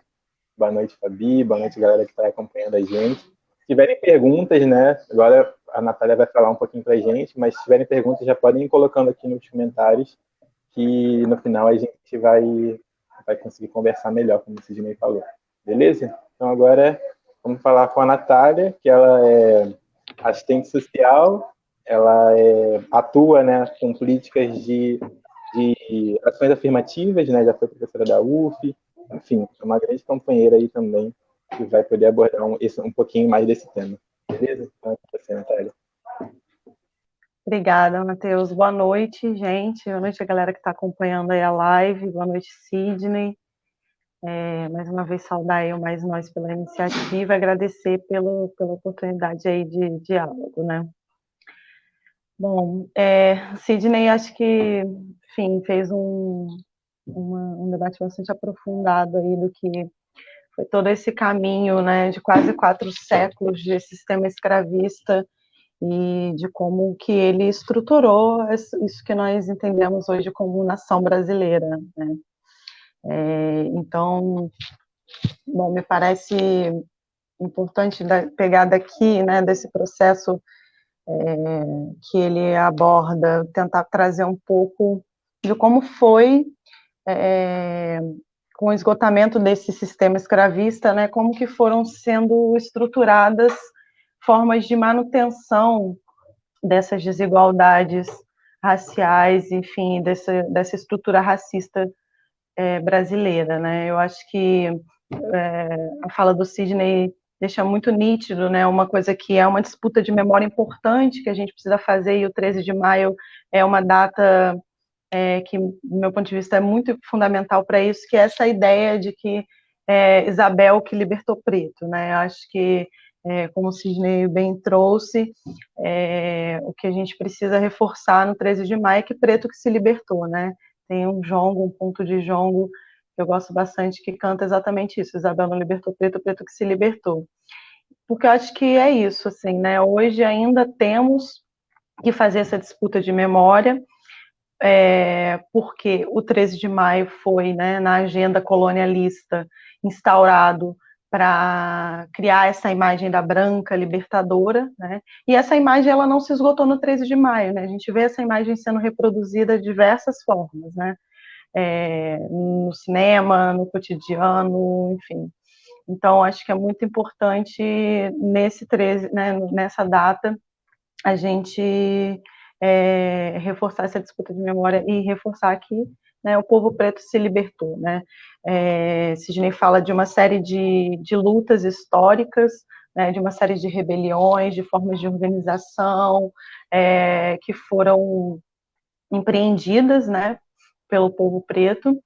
Boa noite, Fabi. Boa noite, galera que está acompanhando a gente. Se tiverem perguntas, né? Agora a Natália vai falar um pouquinho para a gente, mas se tiverem perguntas, já podem ir colocando aqui nos comentários, que no final a gente vai conseguir conversar melhor, como o Sidney falou. Beleza? Então agora vamos falar com a Natália, que ela é assistente social, ela atua, né, com políticas de ações afirmativas, né, já foi professora da UF, enfim, é uma grande companheira aí também, que vai poder abordar um pouquinho mais desse tema. Beleza? Então, é com você, Natália. Obrigada, Matheus. Boa noite, gente. Boa noite a galera que está acompanhando aí a live. Boa noite, Sidney. Mais uma vez saudar aí o Mais Nós pela iniciativa, agradecer pela oportunidade aí de diálogo, né? Bom, Sidney, acho que, enfim, fez um debate bastante aprofundado aí do que foi todo esse caminho, né, de quase 4 séculos de sistema escravista e de como que ele estruturou isso que nós entendemos hoje como nação brasileira, né? Então, bom, me parece importante pegar daqui, né, desse processo que ele aborda, tentar trazer um pouco de como foi com o esgotamento desse sistema escravista, né, como que foram sendo estruturadas formas de manutenção dessas desigualdades raciais, enfim, dessa estrutura racista brasileira, né? Eu acho que a fala do Sidney deixa muito nítido, né, uma coisa que é uma disputa de memória importante que a gente precisa fazer, e o 13 de maio é uma data que, do meu ponto de vista, é muito fundamental para isso, que é essa ideia de que Isabel que libertou preto, né? Eu acho que, como o Sidney bem trouxe, o que a gente precisa reforçar no 13 de maio é que preto que se libertou, né? Tem um jongo, um ponto de jongo que eu gosto bastante, que canta exatamente isso: Isabel não libertou preto, preto que se libertou. Porque eu acho que é isso, assim, né? Hoje ainda temos que fazer essa disputa de memória, porque o 13 de maio foi, né, na agenda colonialista, instaurado para criar essa imagem da branca libertadora, né, e essa imagem ela não se esgotou no 13 de maio, né, a gente vê essa imagem sendo reproduzida de diversas formas, né, no cinema, no cotidiano, enfim. Então, acho que é muito importante nesse 13, né, nessa data, a gente reforçar essa disputa de memória e reforçar que, né, o povo preto se libertou, né? Sidney fala de uma série de lutas históricas, né, de uma série de rebeliões, de formas de organização que foram empreendidas, né, pelo povo preto,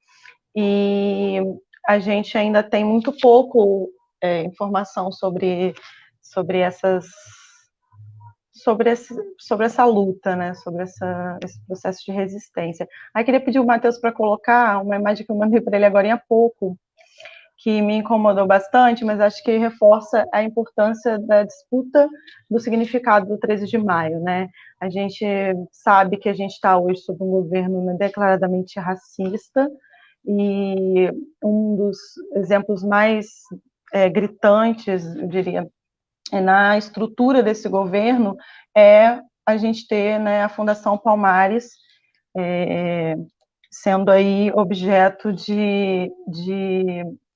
e a gente ainda tem muito pouco informação sobre essas sobre essa luta, né, sobre esse processo de resistência. Aí queria pedir o Matheus para colocar uma imagem que eu mandei para ele agora há pouco, que me incomodou bastante, mas acho que reforça a importância da disputa do significado do 13 de maio, né? A gente sabe que a gente está hoje sob um governo declaradamente racista, e um dos exemplos mais gritantes, eu diria, na estrutura desse governo a gente ter, né, a Fundação Palmares sendo aí objeto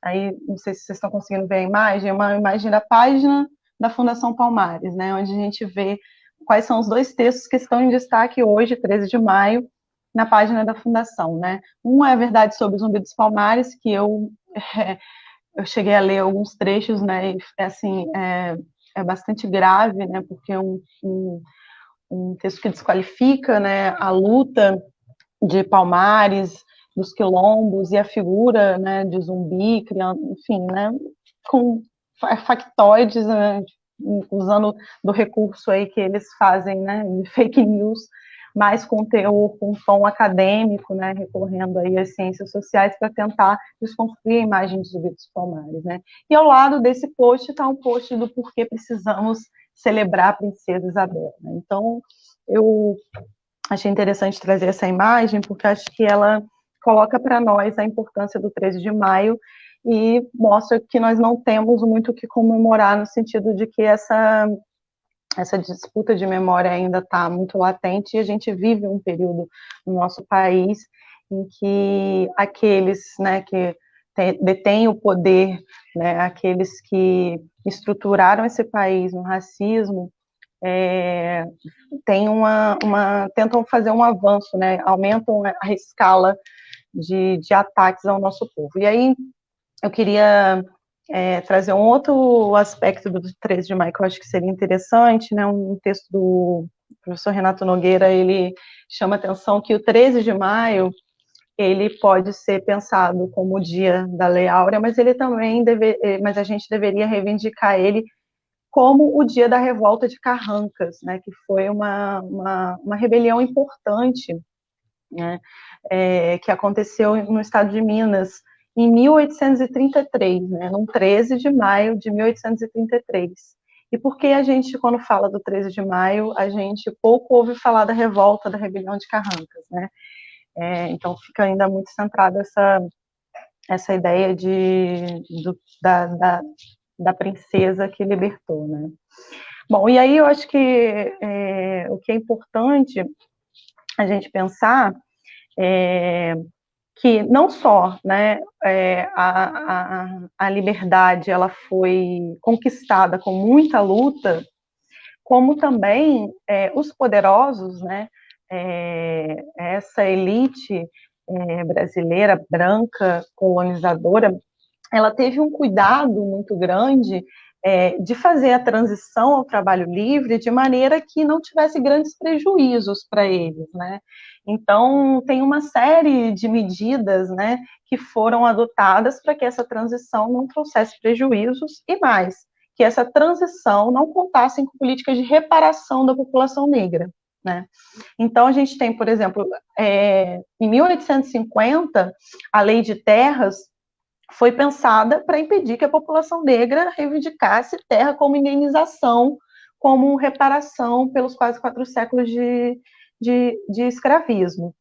aí, não sei se vocês estão conseguindo ver a imagem, é uma imagem da página da Fundação Palmares, né, onde a gente vê quais são os dois textos que estão em destaque hoje, 13 de maio, na página da Fundação, né. Um é a Verdade sobre o Zumbi dos Palmares, que eu cheguei a ler alguns trechos, né, e assim, é bastante grave, né, porque é um texto que desqualifica, né, a luta de Palmares, dos quilombos, e a figura, né, de Zumbi, criando, enfim, né, com factoides, né, usando do recurso aí que eles fazem, né, de fake news, mais com teor, com tom acadêmico, né, recorrendo aí às ciências sociais para tentar desconstruir a imagem de Zumbi dos Palmares, né. E ao lado desse post está um post do porquê precisamos celebrar a princesa Isabel, né. Então, eu achei interessante trazer essa imagem, porque acho que ela coloca para nós a importância do 13 de maio e mostra que nós não temos muito o que comemorar, no sentido de que essa disputa de memória ainda está muito latente, e a gente vive um período no nosso país em que aqueles, né, que detêm o poder, né, aqueles que estruturaram esse país no racismo, tentam fazer um avanço, né, aumentam a escala de ataques ao nosso povo. E aí eu queria trazer um outro aspecto do 13 de maio que eu acho que seria interessante, né, um texto do professor Renato Nogueira. Ele chama a atenção que o 13 de maio ele pode ser pensado como o dia da Lei Áurea, mas ele também mas a gente deveria reivindicar ele como o dia da revolta de Carrancas, né, que foi uma rebelião importante, né, que aconteceu no estado de Minas em 1833, né, no 13 de maio de 1833. E por que a gente, quando fala do 13 de maio, a gente pouco ouve falar da revolta, da rebelião de Carrancas, né? Então fica ainda muito centrada essa ideia da princesa que libertou, né? Bom, e aí eu acho que o que é importante a gente pensar que não só, né, a liberdade ela foi conquistada com muita luta, como também os poderosos, né, essa elite brasileira, branca, colonizadora, ela teve um cuidado muito grande de fazer a transição ao trabalho livre de maneira que não tivesse grandes prejuízos para eles, né? Então, tem uma série de medidas, né, que foram adotadas para que essa transição não trouxesse prejuízos e mais, que essa transição não contasse com políticas de reparação da população negra, né? Então, a gente tem, por exemplo, em 1850, a Lei de Terras foi pensada para impedir que a população negra reivindicasse terra como indenização, como reparação pelos quase 4 séculos de escravismo.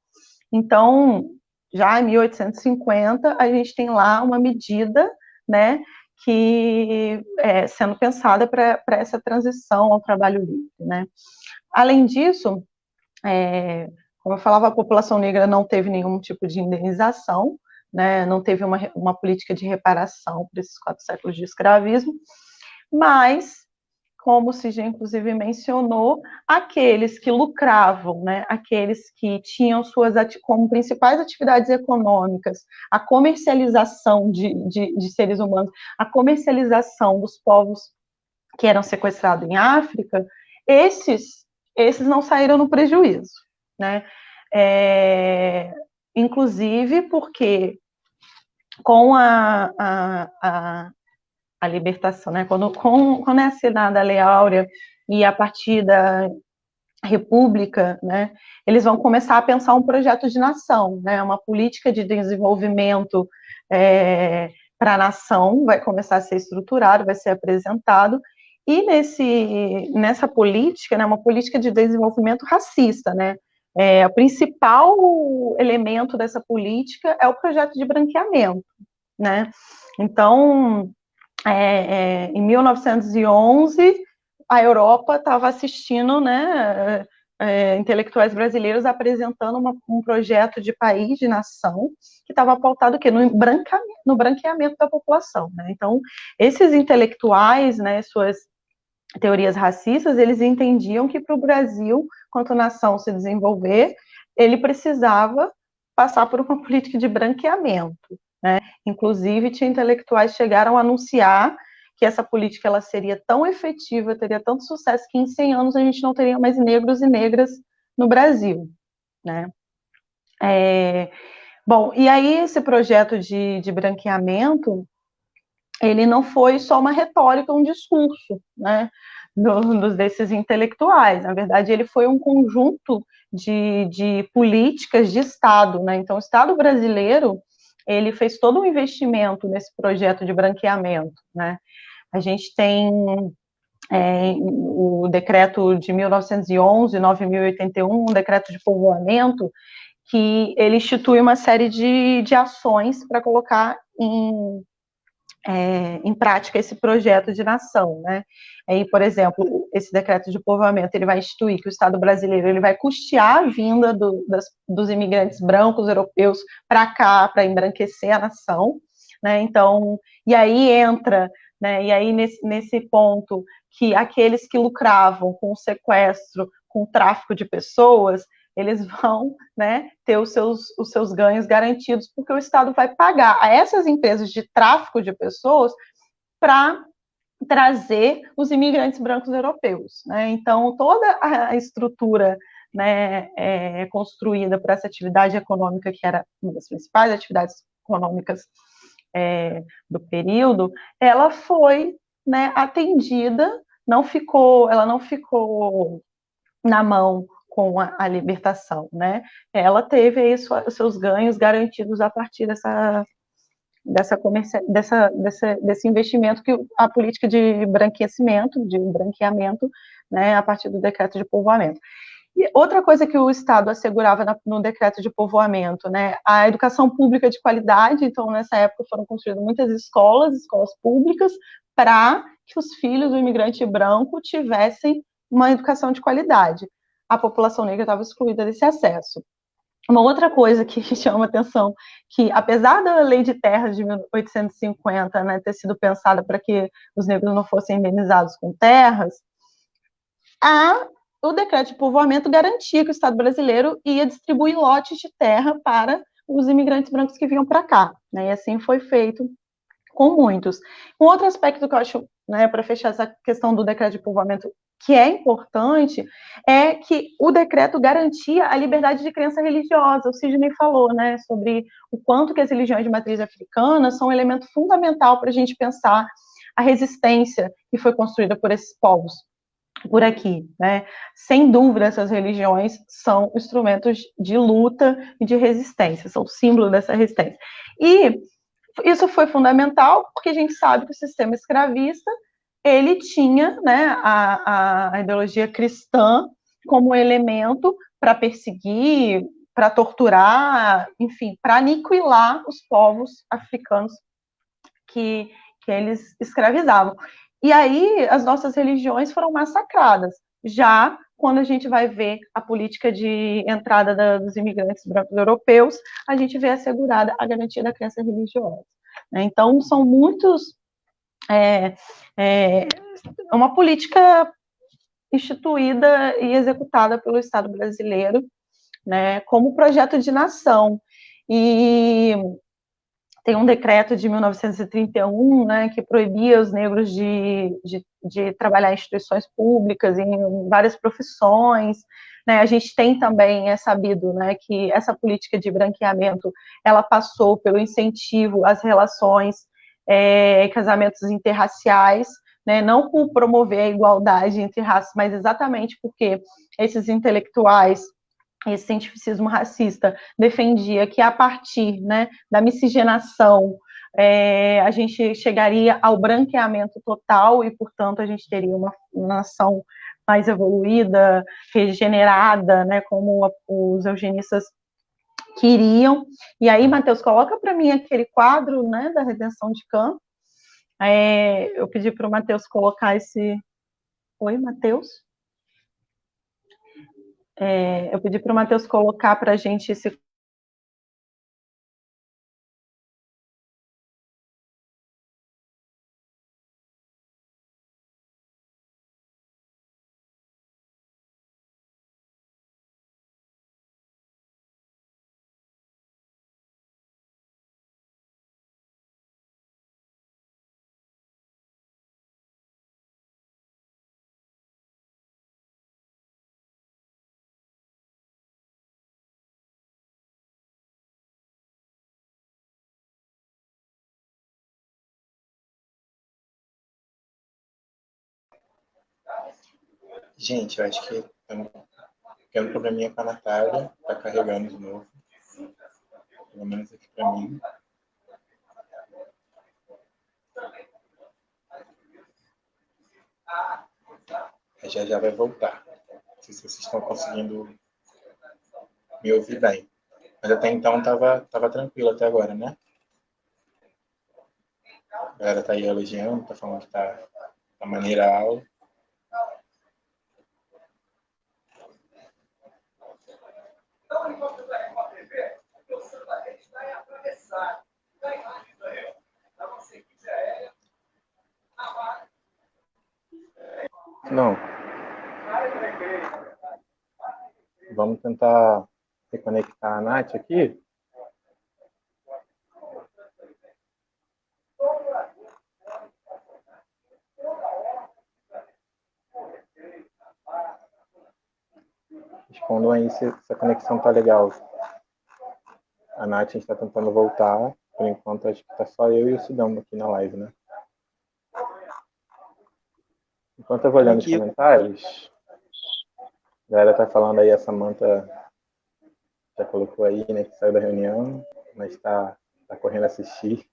Então, já em 1850, a gente tem lá uma medida, né, que sendo pensada para essa transição ao trabalho livre, né. Além disso, como eu falava, a população negra não teve nenhum tipo de indenização, né, não teve uma política de reparação por esses 4 séculos de escravismo, mas, como o Cid inclusive mencionou, aqueles que lucravam, né, aqueles que tinham como principais atividades econômicas a comercialização de seres humanos, a comercialização dos povos que eram sequestrados em África, esses não saíram no prejuízo, né? Inclusive porque com a libertação, né? Quando é assinada a Lei Áurea e a partir da República, né, eles vão começar a pensar um projeto de nação, né, uma política de desenvolvimento para a nação vai começar a ser estruturado, vai ser apresentado, e nessa política, né, uma política de desenvolvimento racista, né, o principal elemento dessa política é o projeto de branqueamento, né, então, em 1911, a Europa estava assistindo, né, intelectuais brasileiros apresentando um projeto de país, de nação, que estava pautado o quê? No branqueamento da população, né? Então, esses intelectuais, né, suas teorias racistas, eles entendiam que para o Brasil, quanto nação se desenvolver, ele precisava passar por uma política de branqueamento, né? Inclusive, tinha intelectuais que chegaram a anunciar que essa política ela seria tão efetiva, teria tanto sucesso, que em 100 anos a gente não teria mais negros e negras no Brasil, né? Bom, e aí esse projeto de branqueamento, ele não foi só uma retórica, um discurso, né, desses intelectuais. Na verdade, ele foi um conjunto de políticas de Estado, né? Então, o Estado brasileiro, ele fez todo um investimento nesse projeto de branqueamento, né? A gente tem o decreto de 1911, 9.081, um decreto de povoamento, que ele institui uma série de ações para colocar em prática esse projeto de nação, né? Aí, por exemplo, esse decreto de povoamento, ele vai instituir que o Estado brasileiro ele vai custear a vinda dos imigrantes brancos europeus para cá, para embranquecer a nação, né? Então, e aí entra, né? E aí nesse ponto que aqueles que lucravam com o sequestro, com o tráfico de pessoas, eles vão, né, ter os seus ganhos garantidos, porque o Estado vai pagar a essas empresas de tráfico de pessoas para trazer os imigrantes brancos europeus, né? Então, toda a estrutura, né, construída para essa atividade econômica, que era uma das principais atividades econômicas do período, ela foi, né, atendida, ela não ficou na mão com a libertação, né? Ela teve aí os seus ganhos garantidos a partir desse investimento que a política de branqueamento, né, a partir do decreto de povoamento. E outra coisa que o Estado assegurava no decreto de povoamento, né, a educação pública de qualidade. Então, nessa época foram construídas muitas escolas públicas, para que os filhos do imigrante branco tivessem uma educação de qualidade. A população negra estava excluída desse acesso. Uma outra coisa que chama atenção, que apesar da Lei de Terras de 1850, né, ter sido pensada para que os negros não fossem indenizados com terras, o decreto de povoamento garantia que o Estado brasileiro ia distribuir lotes de terra para os imigrantes brancos que vinham para cá, né, e assim foi feito com muitos. Um outro aspecto que eu acho né, para fechar essa questão do decreto de povoamento, que é importante, é que o decreto garantia a liberdade de crença religiosa. O Sidney falou, né, sobre o quanto que as religiões de matriz africana são um elemento fundamental para a gente pensar a resistência que foi construída por esses povos por aqui, né? Sem dúvida, essas religiões são instrumentos de luta e de resistência, são símbolo dessa resistência. E isso foi fundamental porque a gente sabe que o sistema escravista ele tinha, né, a ideologia cristã como elemento para perseguir, para torturar, enfim, para aniquilar os povos africanos que eles escravizavam. E aí as nossas religiões foram massacradas. Já quando a gente vai ver a política de entrada dos imigrantes brancos europeus, a gente vê assegurada a garantia da crença religiosa. Então, são muitos... uma política instituída e executada pelo Estado brasileiro, né, como projeto de nação. E tem um decreto de 1931, né, que proibia os negros de trabalhar em instituições públicas, em várias profissões, né. A gente tem também, é sabido, né, que essa política de branqueamento, ela passou pelo incentivo às relações, casamentos interraciais, né, não por promover a igualdade entre raças, mas exatamente porque esses intelectuais, esse cientificismo racista defendia que a partir, né, da miscigenação a gente chegaria ao branqueamento total e, portanto, a gente teria uma nação mais evoluída, regenerada, né, como os eugenistas queriam. E aí, Matheus, coloca para mim aquele quadro, né, da Redenção de Campos. Eu pedi para o Matheus colocar esse... Oi, Matheus? Eu pedi para o Matheus colocar para a gente esse... Gente, eu acho que tem um pequeno probleminha com a Natália, tá carregando de novo, pelo menos aqui para mim. Já vai voltar. Não sei se vocês estão conseguindo me ouvir bem. Mas até então tava tranquilo até agora, né? A galera tá aí elogiando, tá falando que tá maneira a aula. Não. Vamos tentar reconectar a Nath aqui. Respondam aí se a conexão tá legal. A Nath, a gente está tentando voltar. Por enquanto, acho que tá só eu e o Sidão aqui na live, né? Enquanto eu vou olhando os comentários, a galera tá falando aí, a Samantha já colocou aí, né, que saiu da reunião, mas tá correndo assistir.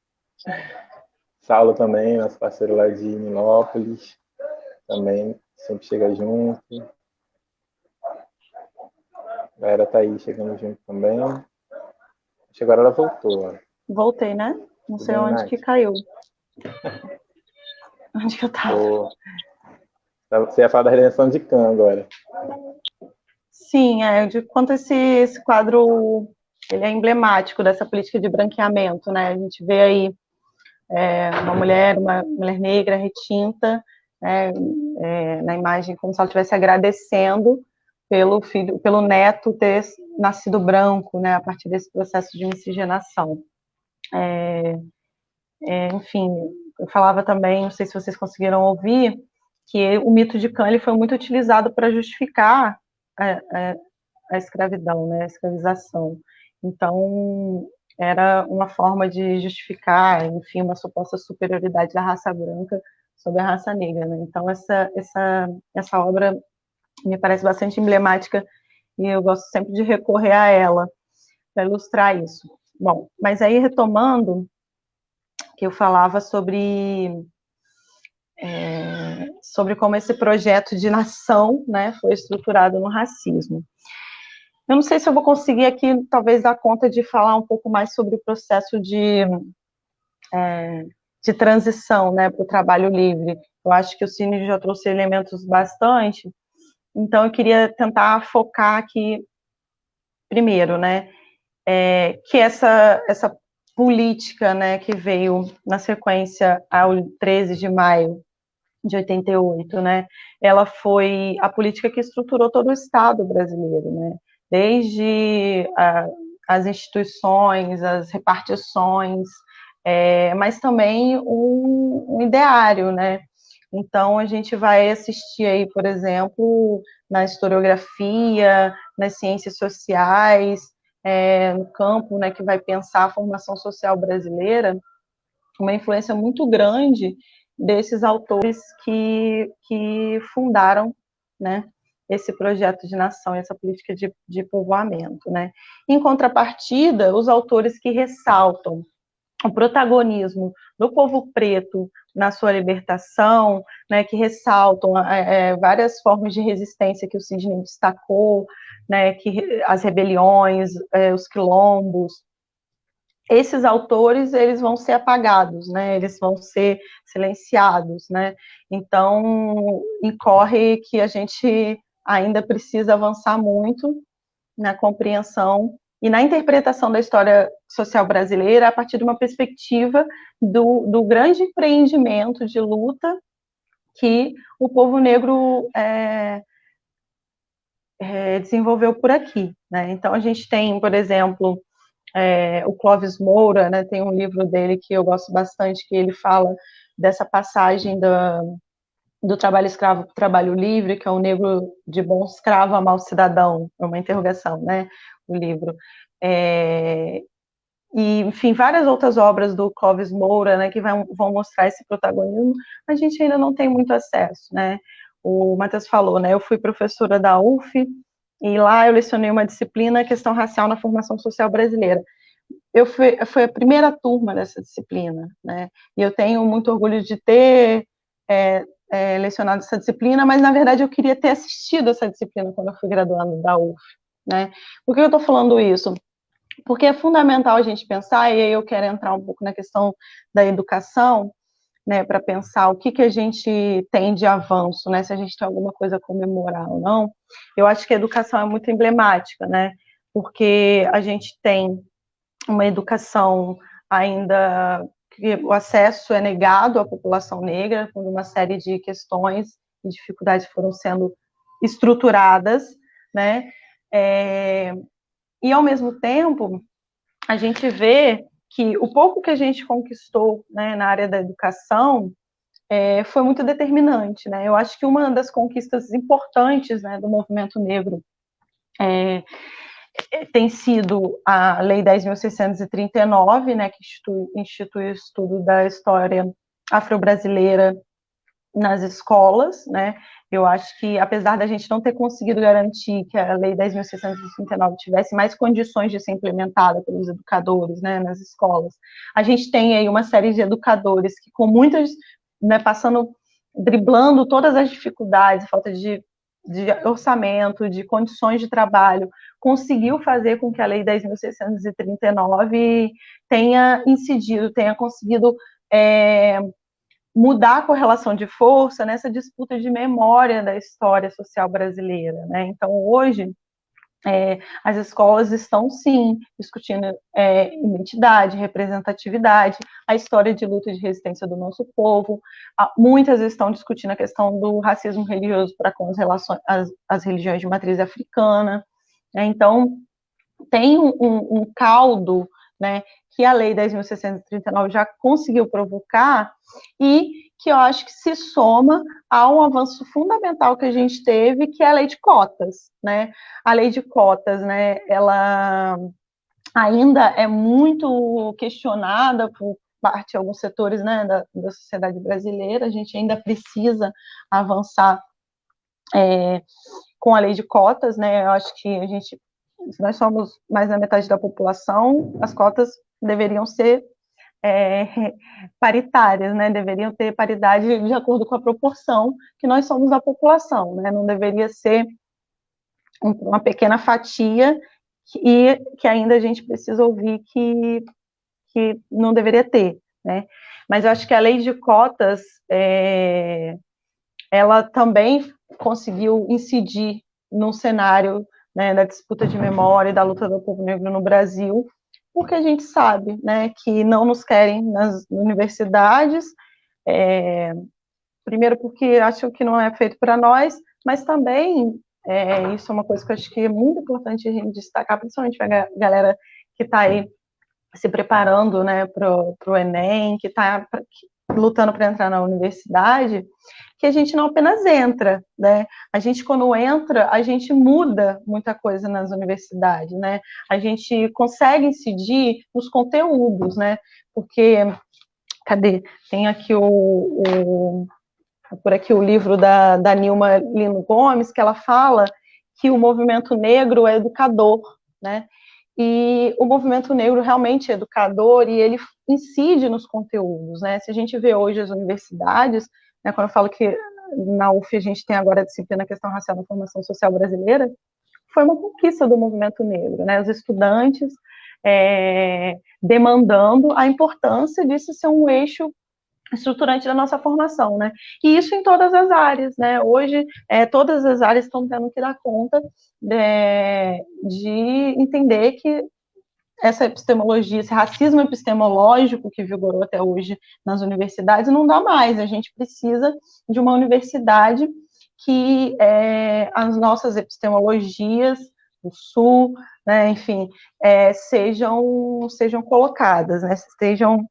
Saulo também, nosso parceiro lá de Minópolis, também sempre chega junto. A galera tá aí chegando junto também. Acho que agora ela voltou. Ó. Voltei, né? Não sei onde que caiu. Onde que eu tava? Você ia falar da redenção de Cã agora. Sim, de quanto esse quadro ele é emblemático dessa política de branqueamento, né? A gente vê aí uma mulher negra retinta, na imagem como se ela estivesse agradecendo pelo neto ter nascido branco, né? A partir desse processo de miscigenação. Enfim, eu falava também, não sei se vocês conseguiram ouvir, que o mito de Cã ele foi muito utilizado para justificar a escravidão, né, a escravização. Então, era uma forma de justificar, enfim, uma suposta superioridade da raça branca sobre a raça negra, né? Então, essa obra me parece bastante emblemática e eu gosto sempre de recorrer a ela para ilustrar isso. Bom, mas aí retomando, que eu falava sobre como esse projeto de nação, né, foi estruturado no racismo. Eu não sei se eu vou conseguir aqui, talvez, dar conta de falar um pouco mais sobre o processo de transição, né, para o trabalho livre. Eu acho que o Cine já trouxe elementos bastante, então eu queria tentar focar aqui, primeiro, né, que essa política, né, que veio na sequência ao 13 de maio de 88, né, ela foi a política que estruturou todo o Estado brasileiro, né, desde as instituições, as repartições, mas também um ideário, né. Então, a gente vai assistir aí, por exemplo, na historiografia, nas ciências sociais, no campo, né, que vai pensar a formação social brasileira, uma influência muito grande desses autores que fundaram, né, esse projeto de nação, essa política de povoamento, né. Em contrapartida, os autores que ressaltam o protagonismo do povo preto na sua libertação, né, que ressaltam várias formas de resistência que o Sidney destacou, né, que as rebeliões, os quilombos, esses autores, eles vão ser apagados, né, eles vão ser silenciados, né, então, incorre que a gente ainda precisa avançar muito na compreensão e na interpretação da história social brasileira a partir de uma perspectiva do grande empreendimento de luta que o povo negro desenvolveu por aqui, né? Então, a gente tem, por exemplo, o Clóvis Moura, né, tem um livro dele que eu gosto bastante, que ele fala dessa passagem do trabalho escravo para o trabalho livre, que é o negro de bom escravo a mau cidadão, é uma interrogação, né, o livro. E, enfim, várias outras obras do Clóvis Moura, né, que vão mostrar esse protagonismo, a gente ainda não tem muito acesso, né. O Matheus falou, né, eu fui professora da UF, e lá eu lecionei uma disciplina, Questão Racial na Formação Social Brasileira. Fui a primeira turma dessa disciplina, né, e eu tenho muito orgulho de ter lecionado essa disciplina, mas, na verdade, eu queria ter assistido essa disciplina quando eu fui graduando da UF, né. Por que eu estou falando isso? Porque é fundamental a gente pensar, e aí eu quero entrar um pouco na questão da educação, né, para pensar o que a gente tem de avanço, né, se a gente tem alguma coisa a comemorar ou não. Eu acho que a educação é muito emblemática, né, porque a gente tem uma educação ainda que o acesso é negado à população negra, quando uma série de questões e dificuldades foram sendo estruturadas, né, e, ao mesmo tempo, a gente vê que o pouco que a gente conquistou, né, na área da educação foi muito determinante, né? Eu acho que uma das conquistas importantes, né, do movimento negro tem sido a Lei 10.639, né, que institui o estudo da história afro-brasileira nas escolas, né? Eu acho que, apesar da gente não ter conseguido garantir que a Lei 10.639 tivesse mais condições de ser implementada pelos educadores, né, nas escolas, a gente tem aí uma série de educadores que, com muitas, né, driblando todas as dificuldades, falta de orçamento, de condições de trabalho, conseguiu fazer com que a Lei 10.639 tenha incidido, tenha conseguido mudar a correlação de força nessa disputa de memória da história social brasileira, né? Então, hoje, as escolas estão, sim, discutindo identidade, representatividade, a história de luta e de resistência do nosso povo, muitas estão discutindo a questão do racismo religioso para com as religiões de matriz africana, né? Então, tem um caldo, né, que a Lei 10.639 já conseguiu provocar, e que eu acho que se soma a um avanço fundamental que a gente teve, que é a Lei de Cotas, né? A Lei de Cotas, né, ela ainda é muito questionada por parte de alguns setores, né, da sociedade brasileira. A gente ainda precisa avançar com a lei de cotas, né? Eu acho que nós somos mais da metade da população, as cotas deveriam ser paritárias, né? Deveriam ter paridade de acordo com a proporção que nós somos da população, né? Não deveria ser uma pequena fatia e que ainda a gente precisa ouvir que não deveria ter, né? Mas eu acho que a lei de cotas, ela também conseguiu incidir no cenário, né, da disputa de memória e da luta do povo negro no Brasil, porque a gente sabe, né, que não nos querem nas universidades, primeiro porque acham que não é feito para nós, mas também, isso é uma coisa que eu acho que é muito importante a gente destacar, principalmente para a galera que está aí se preparando, né, para o Enem, que está lutando para entrar na universidade, que a gente não apenas entra, né? A gente, quando entra, a gente muda muita coisa nas universidades, né? A gente consegue incidir nos conteúdos, né? Porque, cadê? Tem aqui por aqui o livro da Nilma Lino Gomes, que ela fala que o movimento negro é educador, né? E o movimento negro realmente é educador e ele incide nos conteúdos, né? Se a gente vê hoje as universidades, né, quando eu falo que na UF a gente tem agora a disciplina Questão Racial na Formação Social Brasileira, foi uma conquista do movimento negro, né? Os estudantes demandando a importância disso ser um eixo estruturante da nossa formação, né? E isso em todas as áreas, né? Hoje, todas as áreas estão tendo que dar conta de entender que essa epistemologia, esse racismo epistemológico que vigorou até hoje nas universidades não dá mais. A gente precisa de uma universidade que as nossas epistemologias, o Sul, né, enfim, sejam colocadas, né, estejam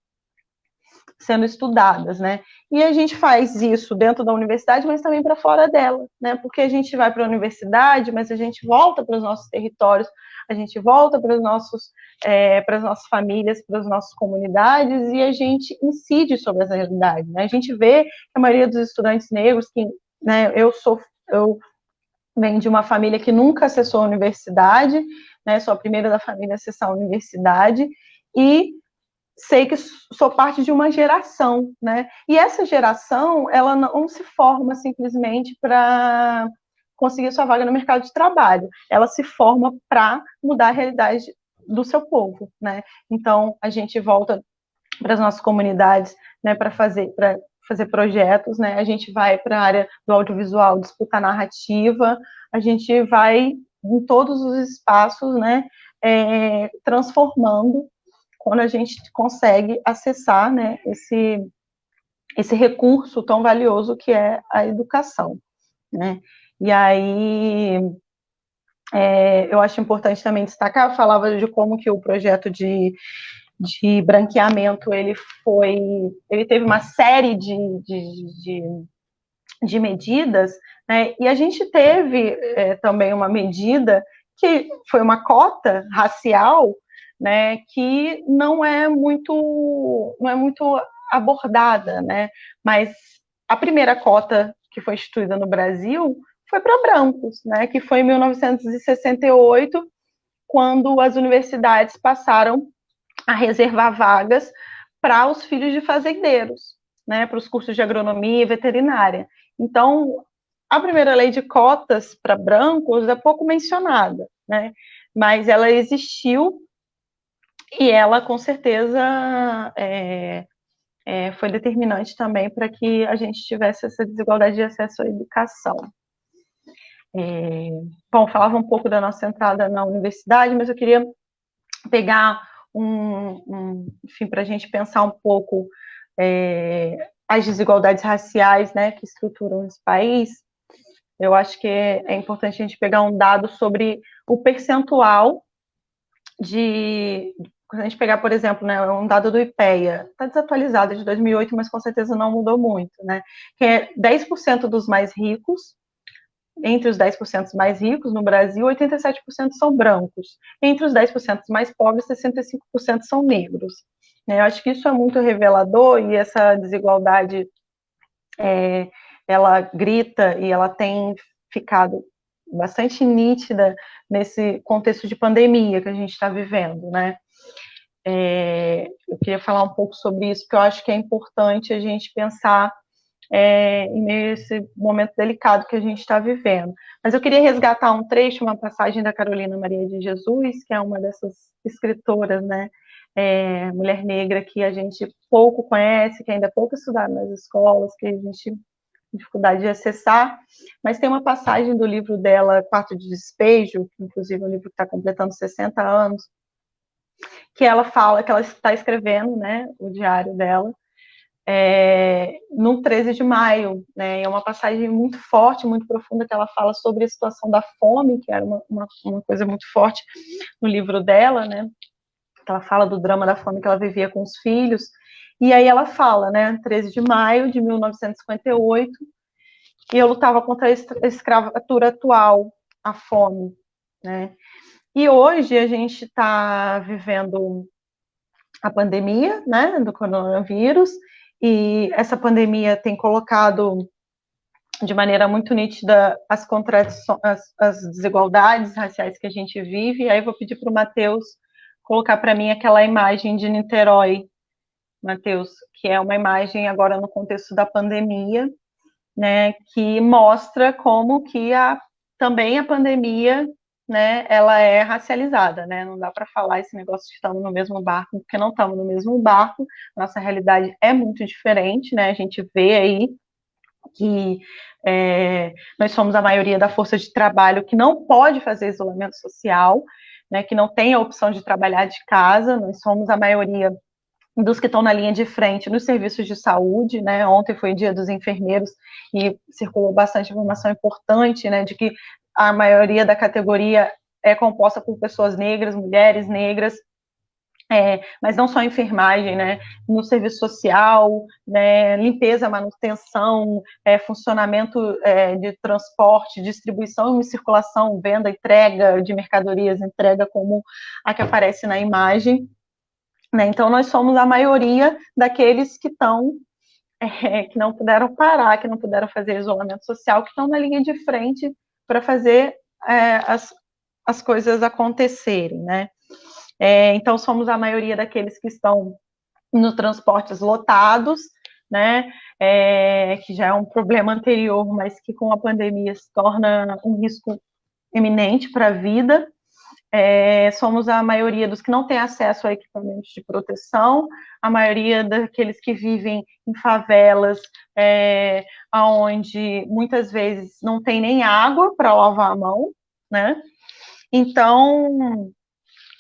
sendo estudadas, né? E a gente faz isso dentro da universidade, mas também para fora dela, né? Porque a gente vai para a universidade, mas a gente volta para os nossos territórios, a gente volta para as nossas famílias, para as nossas comunidades, e a gente incide sobre essa realidade, né? A gente vê que a maioria dos estudantes negros, que, né, eu venho de uma família que nunca acessou a universidade, né? Sou a primeira da família a acessar a universidade, e sei que sou parte de uma geração, né? E essa geração, ela não se forma simplesmente para conseguir sua vaga no mercado de trabalho. Ela se forma para mudar a realidade do seu povo, né? Então, a gente volta para as nossas comunidades, né, para fazer projetos, né? A gente vai para a área do audiovisual, disputar narrativa, a gente vai em todos os espaços, né, transformando quando a gente consegue acessar, né, esse recurso tão valioso que é a educação, né? E aí, eu acho importante também destacar, eu falava de como que o projeto de branqueamento, ele teve uma série de medidas, né? E a gente teve também uma medida que foi uma cota racial, né, que não é muito abordada, né? Mas a primeira cota que foi instituída no Brasil foi para brancos, né? Que foi em 1968, quando as universidades passaram a reservar vagas para os filhos de fazendeiros, né? Para os cursos de agronomia e veterinária. Então, a primeira lei de cotas para brancos é pouco mencionada, né? Mas ela existiu e ela, com certeza, foi determinante também para que a gente tivesse essa desigualdade de acesso à educação. Bom, falava um pouco da nossa entrada na universidade, mas eu queria pegar enfim, para a gente pensar um pouco as desigualdades raciais, né, que estruturam esse país. Eu acho que é importante a gente pegar um dado sobre o percentual a gente pegar, por exemplo, né, um dado do IPEA, está desatualizado, de 2008, mas com certeza não mudou muito, né, que é 10% dos mais ricos, entre os 10% mais ricos no Brasil, 87% são brancos. Entre os 10% mais pobres, 65% são negros. Eu acho que isso é muito revelador e essa desigualdade, ela grita e ela tem ficado bastante nítida nesse contexto de pandemia que a gente está vivendo, né? Eu queria falar um pouco sobre isso, porque eu acho que é importante a gente pensar em meio a esse momento delicado que a gente está vivendo. Mas eu queria resgatar um trecho, uma passagem da Carolina Maria de Jesus, que é uma dessas escritoras, né, mulher negra, que a gente pouco conhece, que ainda é pouco estudada nas escolas, que a gente tem dificuldade de acessar, mas tem uma passagem do livro dela, Quarto de Despejo, que inclusive é um livro que está completando 60 anos, que ela fala que ela está escrevendo, né, o diário dela, no 13 de maio, né, é uma passagem muito forte, muito profunda, que ela fala sobre a situação da fome, que era uma coisa muito forte no livro dela, né, ela fala do drama da fome que ela vivia com os filhos, e aí ela fala, né, 13 de maio de 1958, e eu lutava contra a escravatura atual, a fome, né, e hoje a gente está vivendo a pandemia, né, do coronavírus, e essa pandemia tem colocado de maneira muito nítida as contradições, as desigualdades raciais que a gente vive. E aí eu vou pedir para o Matheus colocar para mim aquela imagem de Niterói, Matheus, que é uma imagem agora no contexto da pandemia, né, que mostra como que também a pandemia, né, ela é racializada, né, não dá para falar esse negócio de estamos no mesmo barco, porque não estamos no mesmo barco, nossa realidade é muito diferente, né, a gente vê aí que nós somos a maioria da força de trabalho que não pode fazer isolamento social, né, que não tem a opção de trabalhar de casa, nós somos a maioria dos que estão na linha de frente nos serviços de saúde, né? Ontem foi o dia dos enfermeiros e circulou bastante informação importante, né, de que a maioria da categoria é composta por pessoas negras, mulheres negras, mas não só enfermagem, né, no serviço social, né, limpeza, manutenção, funcionamento de transporte, distribuição e circulação, venda, entrega de mercadorias, entrega como a que aparece na imagem, né? Então, nós somos a maioria daqueles que estão, que não puderam parar, que não puderam fazer isolamento social, que estão na linha de frente para fazer as coisas acontecerem, né? Então, somos a maioria daqueles que estão nos transportes lotados, né? Que já é um problema anterior, mas que com a pandemia se torna um risco iminente para a vida. Somos a maioria dos que não têm acesso a equipamentos de proteção, a maioria daqueles que vivem em favelas, onde muitas vezes não tem nem água para lavar a mão, né? Então,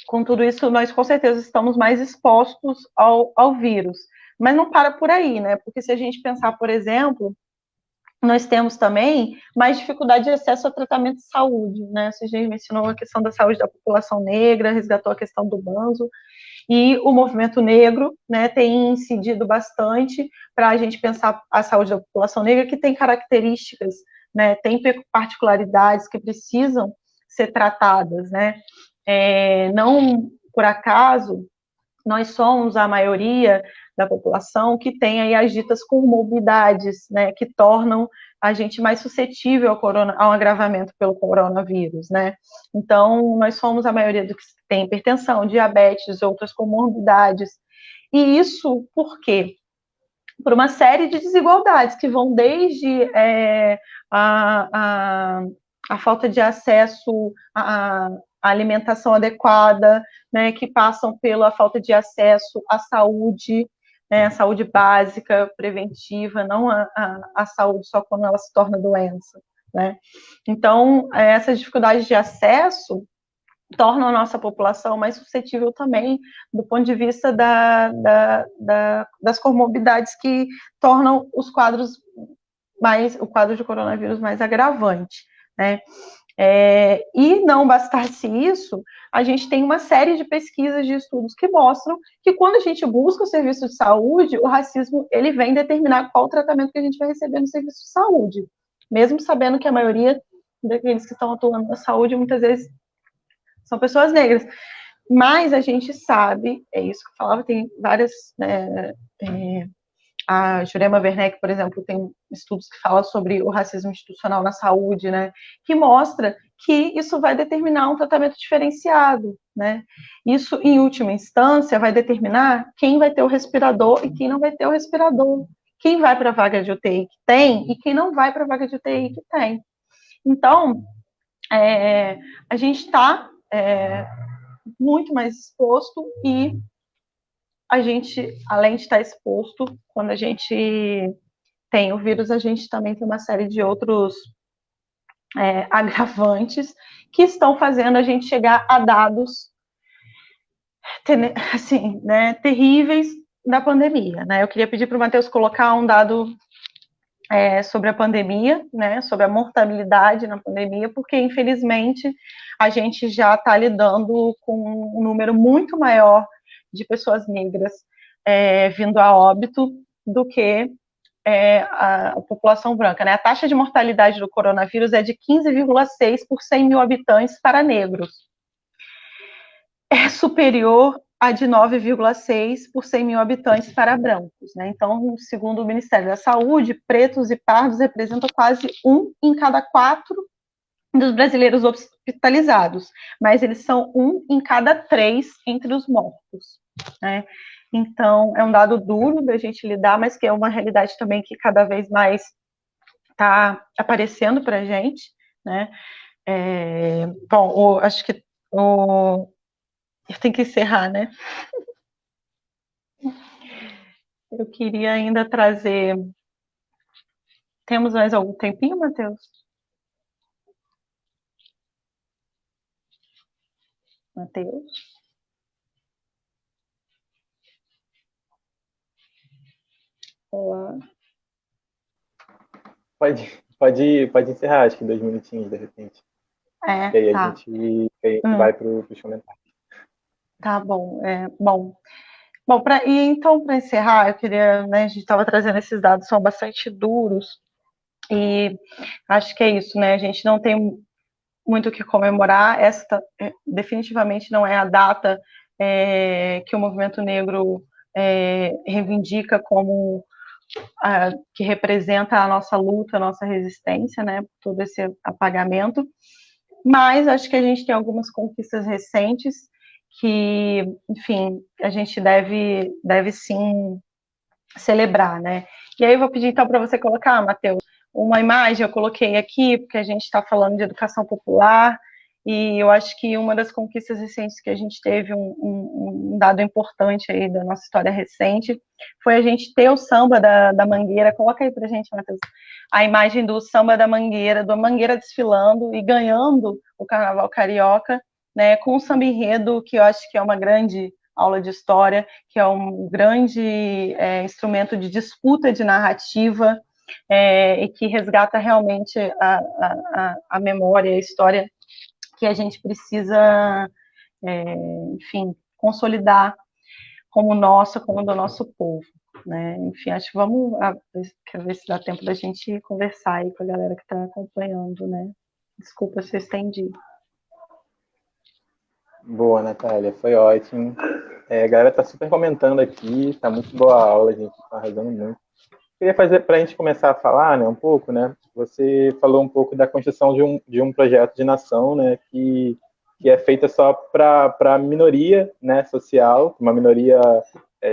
com tudo isso, nós com certeza estamos mais expostos ao vírus. Mas não para por aí, né? Porque se a gente pensar, por exemplo, nós temos também mais dificuldade de acesso a tratamento de saúde, né? Você já mencionou a questão da saúde da população negra, resgatou a questão do banzo, e o movimento negro, né, tem incidido bastante para a gente pensar a saúde da população negra, que tem características, né, tem particularidades que precisam ser tratadas, né? Não por acaso, nós somos a maioria da população que tem aí as ditas comorbidades, né, que tornam a gente mais suscetível ao agravamento pelo coronavírus, né? Então, nós somos a maioria dos que tem hipertensão, diabetes, outras comorbidades. E isso por quê? Por uma série de desigualdades que vão desde a falta de acesso à alimentação adequada, né, que passam pela falta de acesso à saúde, né, a saúde básica, preventiva, não a saúde só quando ela se torna doença, né? Então, essas dificuldades de acesso tornam a nossa população mais suscetível também do ponto de vista das comorbidades que tornam o quadro de coronavírus mais agravante, né? E não bastasse isso, a gente tem uma série de pesquisas, de estudos que mostram que quando a gente busca o serviço de saúde, o racismo ele vem determinar qual o tratamento que a gente vai receber no serviço de saúde, mesmo sabendo que a maioria daqueles que estão atuando na saúde muitas vezes são pessoas negras. Mas a gente sabe, é isso que eu falava, tem várias... a Jurema Werneck, por exemplo, tem estudos que falam sobre o racismo institucional na saúde, né, que mostra que isso vai determinar um tratamento diferenciado, né. Isso, em última instância, vai determinar quem vai ter o respirador e quem não vai ter o respirador, quem vai para a vaga de UTI que tem e quem não vai para a vaga de UTI que tem. Então, a gente está muito mais exposto e a gente, além de estar exposto, quando a gente tem o vírus, a gente também tem uma série de outros agravantes que estão fazendo a gente chegar a dados assim, né, terríveis da pandemia, né? Eu queria pedir para o Matheus colocar um dado sobre a pandemia, né, sobre a mortalidade na pandemia, porque, infelizmente, a gente já está lidando com um número muito maior de pessoas negras vindo a óbito do que a população branca, né? A taxa de mortalidade do coronavírus é de 15,6 por 100 mil habitantes para negros. É superior a de 9,6 por 100 mil habitantes para brancos, né? Então, segundo o Ministério da Saúde, pretos e pardos representam quase 1 em cada 4 dos brasileiros hospitalizados, mas eles são 1 em cada 3 entre os mortos, né? Então, é um dado duro da gente lidar, mas que é uma realidade também que cada vez mais está aparecendo para a gente, né? Bom, acho que eu tenho que encerrar, né? Eu queria ainda trazer... Temos mais algum tempinho, Matheus? Matheus? Olá. Pode encerrar, acho que 2 minutinhos, de repente. E aí tá. a gente vai para os comentários. Tá bom. Bom, então, para encerrar, eu queria, né, a gente estava trazendo esses dados, são bastante duros, e acho que é isso, né, a gente não tem muito o que comemorar, esta definitivamente não é a data que o movimento negro reivindica como que representa a nossa luta, a nossa resistência, né, por todo esse apagamento, mas acho que a gente tem algumas conquistas recentes que, enfim, a gente deve sim celebrar, né? E aí eu vou pedir então para você colocar, Matheus, uma imagem, eu coloquei aqui, porque a gente está falando de educação popular, e eu acho que uma das conquistas recentes que a gente teve, um dado importante aí da nossa história recente, foi a gente ter o samba da Mangueira. Coloca aí pra gente, Matheus, a imagem do samba da Mangueira desfilando e ganhando o Carnaval Carioca, né, com o samba enredo, que eu acho que é uma grande aula de história, que é um grande instrumento de disputa de narrativa, e que resgata realmente a memória, a história que a gente precisa, enfim, consolidar como nossa, como do nosso povo, né? Enfim, acho que quero ver se dá tempo da gente conversar aí com a galera que está acompanhando, né? Desculpa se eu estendi. Boa, Natália, foi ótimo. A galera está super comentando aqui, está muito boa a aula, a gente está arrasando muito. Queria fazer, para a gente começar a falar, né, um pouco, né, você falou um pouco da construção de um projeto de nação, né, que é feita só para a minoria, né, social, uma minoria,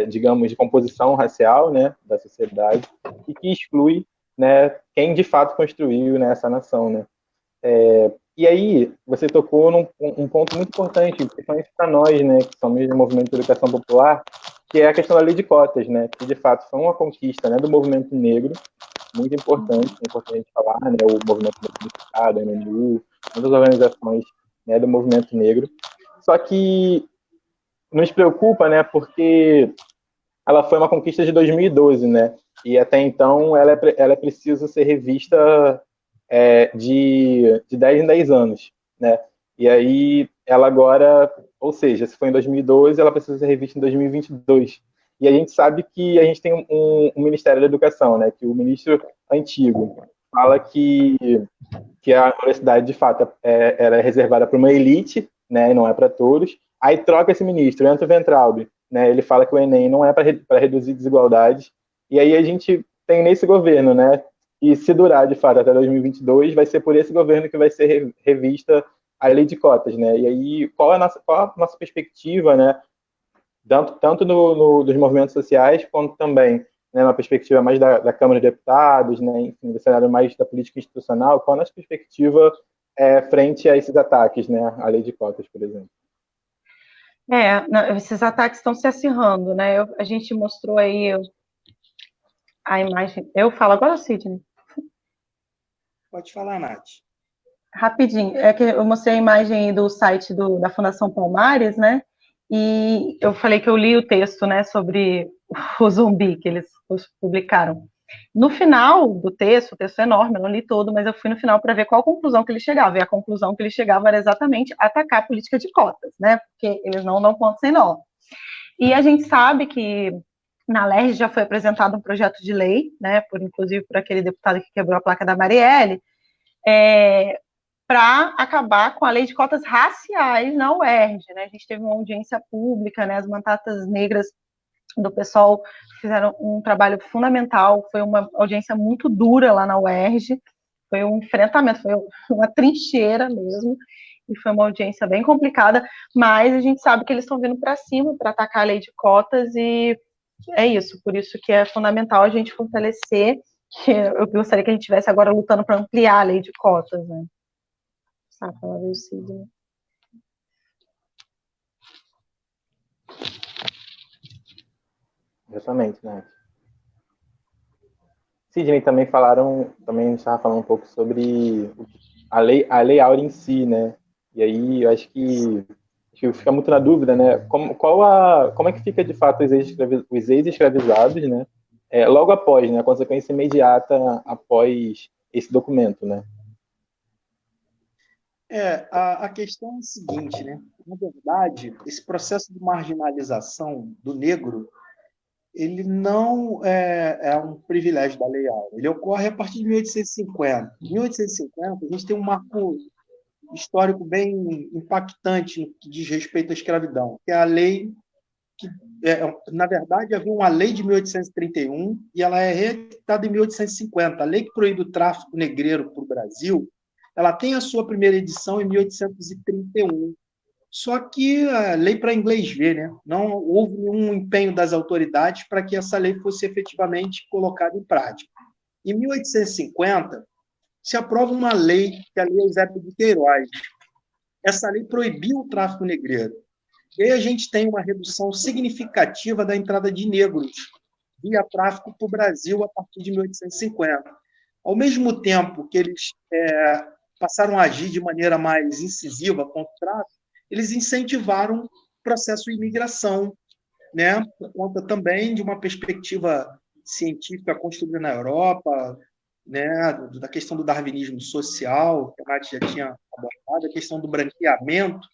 digamos, de composição racial, né, da sociedade, e que exclui, né, quem de fato construiu, né, essa nação, né. E aí, você tocou num ponto muito importante, principalmente para nós, né, que somos do movimento de educação popular, que é a questão da lei de cotas, né, que de fato foi uma conquista, né, do movimento negro, muito importante, é importante a gente falar, né, o movimento unificado, a MNU, muitas organizações, né, do movimento negro. Só que nos preocupa, né, porque ela foi uma conquista de 2012, né, e até então ela é preciso ser revista de 10 em 10 anos, né? E aí ela agora, ou seja, se foi em 2012, ela precisa ser revista em 2022. E a gente sabe que a gente tem um Ministério da Educação, né? Que o ministro antigo fala que a universidade, de fato, era reservada para uma elite, né? E não é para todos. Aí troca esse ministro, entra o Weintraub, né? Ele fala que o Enem não é para reduzir desigualdades. E aí a gente tem nesse governo, né? E se durar, de fato, até 2022, vai ser por esse governo que vai ser revista a lei de cotas, né? E aí, qual a nossa perspectiva, né? Tanto dos movimentos sociais, quanto também, né, uma perspectiva mais da Câmara de Deputados, né, enfim, do cenário mais da política institucional, qual a nossa perspectiva frente a esses ataques, né, à lei de cotas, por exemplo? Esses ataques estão se acirrando, né? A gente mostrou aí a imagem. Eu falo agora, Sidney? Pode falar, Nath. Rapidinho, é que eu mostrei a imagem do site da Fundação Palmares, né? E eu falei que eu li o texto, né, sobre o zumbi que eles publicaram. No final do texto, o texto é enorme, eu não li todo, mas eu fui no final para ver qual a conclusão que ele chegava. E a conclusão que ele chegava era exatamente atacar a política de cotas, né? Porque eles não dão ponto sem nó. E a gente sabe que na LERJ já foi apresentado um projeto de lei, né? Inclusive por aquele deputado que quebrou a placa da Marielle, para acabar com a lei de cotas raciais na UERJ, né? A gente teve uma audiência pública, né? As mandatas negras do pessoal fizeram um trabalho fundamental, foi uma audiência muito dura lá na UERJ, foi um enfrentamento, foi uma trincheira mesmo, e foi uma audiência bem complicada, mas a gente sabe que eles estão vindo para cima para atacar a lei de cotas, e é isso, por isso que é fundamental a gente fortalecer, que eu gostaria que a gente estivesse agora lutando para ampliar a lei de cotas, né? Exatamente, né? Sidney, também a gente estava falando um pouco sobre a lei Áurea em si, né? E aí eu acho que fica muito na dúvida, né? Como é que fica de fato os ex-escravizados, né? Logo após, né? A consequência imediata após esse documento, né? A questão é a seguinte, né? Na verdade, esse processo de marginalização do negro, ele não é um privilégio da Lei Áurea. Ele ocorre a partir de 1850. Em 1850, a gente tem um marco histórico bem impactante no que diz respeito à escravidão, que é a lei que, na verdade, havia uma lei de 1831 e ela é reeditada em 1850. A lei que proíbe o tráfico negreiro para o Brasil, ela tem a sua primeira edição em 1831. Só que a lei para inglês ver, né? Não houve nenhum empenho das autoridades para que essa lei fosse efetivamente colocada em prática. Em 1850, se aprova uma lei, que é a Lei Eusébio de Queiroz. Essa lei proibiu o tráfico negreiro. E aí a gente tem uma redução significativa da entrada de negros via tráfico para o Brasil a partir de 1850. Ao mesmo tempo que eles passaram a agir de maneira mais incisiva contra o tráfico, eles incentivaram o processo de imigração, né? Por conta também de uma perspectiva científica construída na Europa, né? Da questão do darwinismo social, que a Nath já tinha abordado, a questão do branqueamento.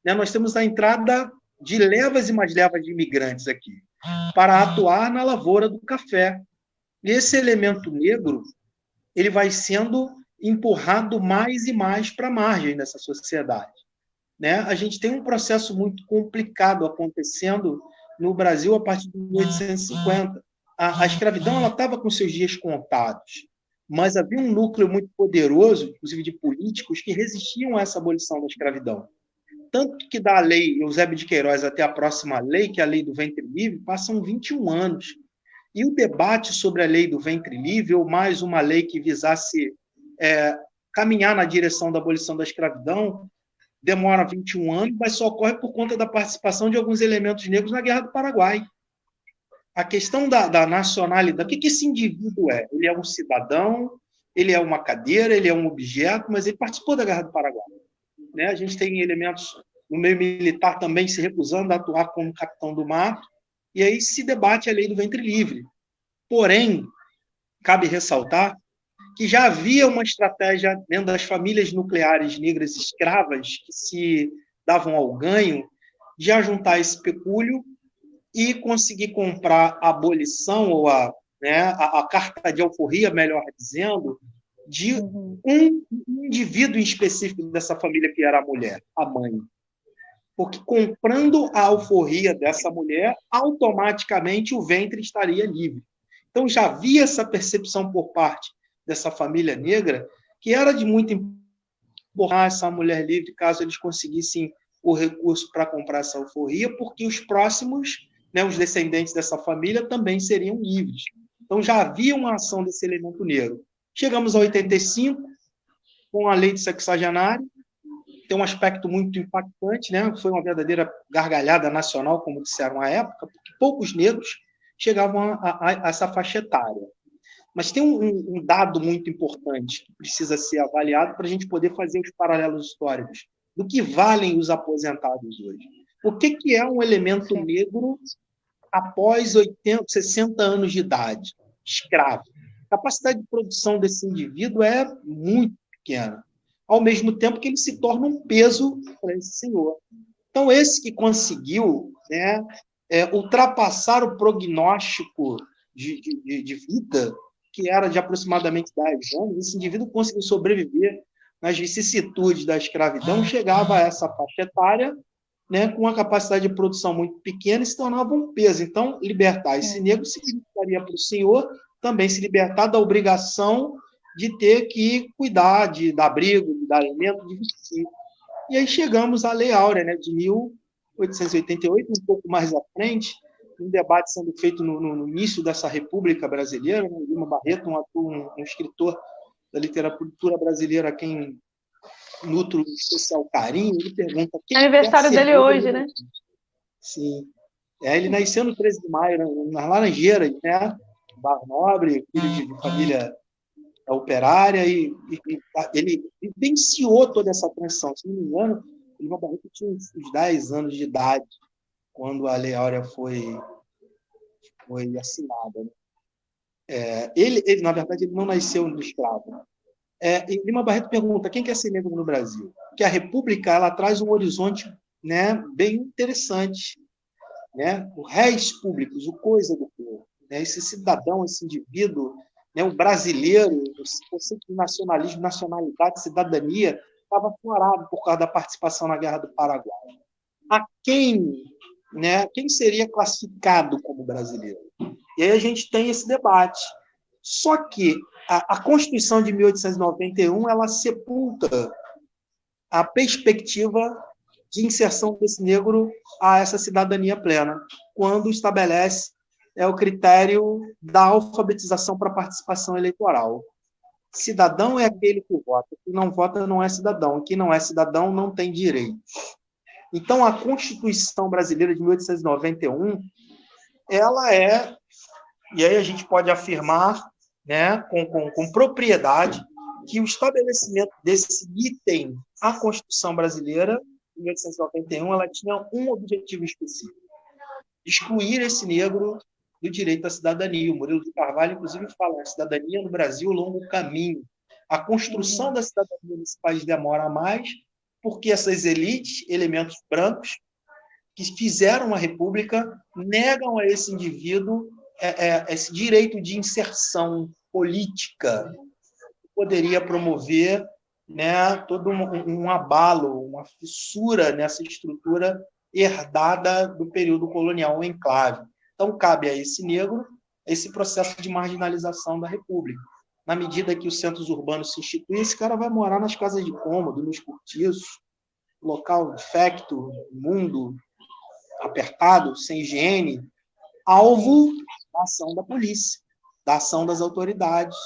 Né? Nós temos a entrada de levas e mais levas de imigrantes aqui, para atuar na lavoura do café. E esse elemento negro, ele vai sendo empurrado mais e mais para a margem dessa sociedade. Né? A gente tem um processo muito complicado acontecendo no Brasil a partir de 1850. A escravidão estava com seus dias contados, mas havia um núcleo muito poderoso, inclusive de políticos, que resistiam a essa abolição da escravidão. Tanto que da lei Eusébio de Queiroz até a próxima lei, que é a lei do ventre livre, passam 21 anos. E o debate sobre a lei do ventre livre, ou mais uma lei que visasse caminhar na direção da abolição da escravidão, demora 21 anos, mas só ocorre por conta da participação de alguns elementos negros na Guerra do Paraguai. A questão da nacionalidade, o que esse indivíduo é? Ele é um cidadão, ele é uma cadeira, ele é um objeto, mas ele participou da Guerra do Paraguai. Né? A gente tem elementos no meio militar também se recusando a atuar como capitão do mato, e aí se debate a lei do ventre livre. Porém, cabe ressaltar que já havia uma estratégia dentro das famílias nucleares negras escravas que se davam ao ganho de ajuntar esse pecúlio e conseguir comprar a abolição ou a carta de alforria, melhor dizendo, de um indivíduo em específico dessa família, que era a mulher, a mãe. Porque comprando a alforria dessa mulher, automaticamente o ventre estaria livre. Então já havia essa percepção por parte dessa família negra, que era de muito empurrar essa mulher livre, caso eles conseguissem o recurso para comprar essa alforria, porque os próximos, os descendentes dessa família, também seriam livres. Então já havia uma ação desse elemento negro. Chegamos a 85, com a lei de sexagenário, tem um aspecto muito impactante, foi uma verdadeira gargalhada nacional, como disseram à época, porque poucos negros chegavam a essa faixa etária. Mas tem um dado muito importante que precisa ser avaliado para a gente poder fazer os paralelos históricos do que valem os aposentados hoje. O que é um elemento negro após 80, 60 anos de idade, escravo? A capacidade de produção desse indivíduo é muito pequena, ao mesmo tempo que ele se torna um peso para esse senhor. Então, esse que conseguiu ultrapassar o prognóstico de vida, que era de aproximadamente 10 anos, esse indivíduo conseguiu sobreviver nas vicissitudes da escravidão, chegava a essa faixa etária, com uma capacidade de produção muito pequena, e se tornava um peso. Então, libertar esse negro significaria para o senhor também se libertar da obrigação de ter que cuidar, de dar abrigo, de dar alimento, de vestir. E aí chegamos à Lei Áurea, de 1888, um pouco mais à frente, um debate sendo feito no início dessa República Brasileira, Lima Barreto, um escritor da literatura brasileira a quem nutro especial carinho, ele pergunta... É aniversário dele hoje, né? Sim. Ele nasceu no 13 de maio, nas Laranjeiras, Barra Nobre, filho de família operária, e ele vivenciou toda essa transição. Se não me engano, o Lima Barreto tinha uns 10 anos de idade quando a Lei Áurea foi assinada. Ele, na verdade, ele não nasceu no escravo. E Lima Barreto pergunta: quem quer ser negro no Brasil? Porque a República ela traz um horizonte bem interessante. O réis públicos, o coisa do povo. Esse cidadão, esse indivíduo, o brasileiro, o conceito de nacionalismo, nacionalidade, cidadania, estava florado por causa da participação na Guerra do Paraguai. A quem seria classificado como brasileiro? E aí a gente tem esse debate. Só que a Constituição de 1891 ela sepulta a perspectiva de inserção desse negro a essa cidadania plena, quando estabelece o critério da alfabetização para participação eleitoral. Cidadão é aquele que vota, quem não vota não é cidadão, quem não é cidadão não tem direitos. Então, a Constituição brasileira de 1891, ela e aí a gente pode afirmar com propriedade que o estabelecimento desse item, a Constituição brasileira, de 1891, ela tinha um objetivo específico: excluir esse negro do direito à cidadania. O Murilo de Carvalho, inclusive, fala: a cidadania no Brasil é um longo caminho. A construção da cidadania nesse país demora mais, porque essas elites, elementos brancos, que fizeram a República, negam a esse indivíduo esse direito de inserção política, que poderia promover todo um abalo, uma fissura nessa estrutura herdada do período colonial, o enclave. Então, cabe a esse negro esse processo de marginalização da República. Na medida que os centros urbanos se instituem, esse cara vai morar nas casas de cômodo, nos cortiços, local infecto, imundo, apertado, sem higiene, alvo da ação da polícia, da ação das autoridades.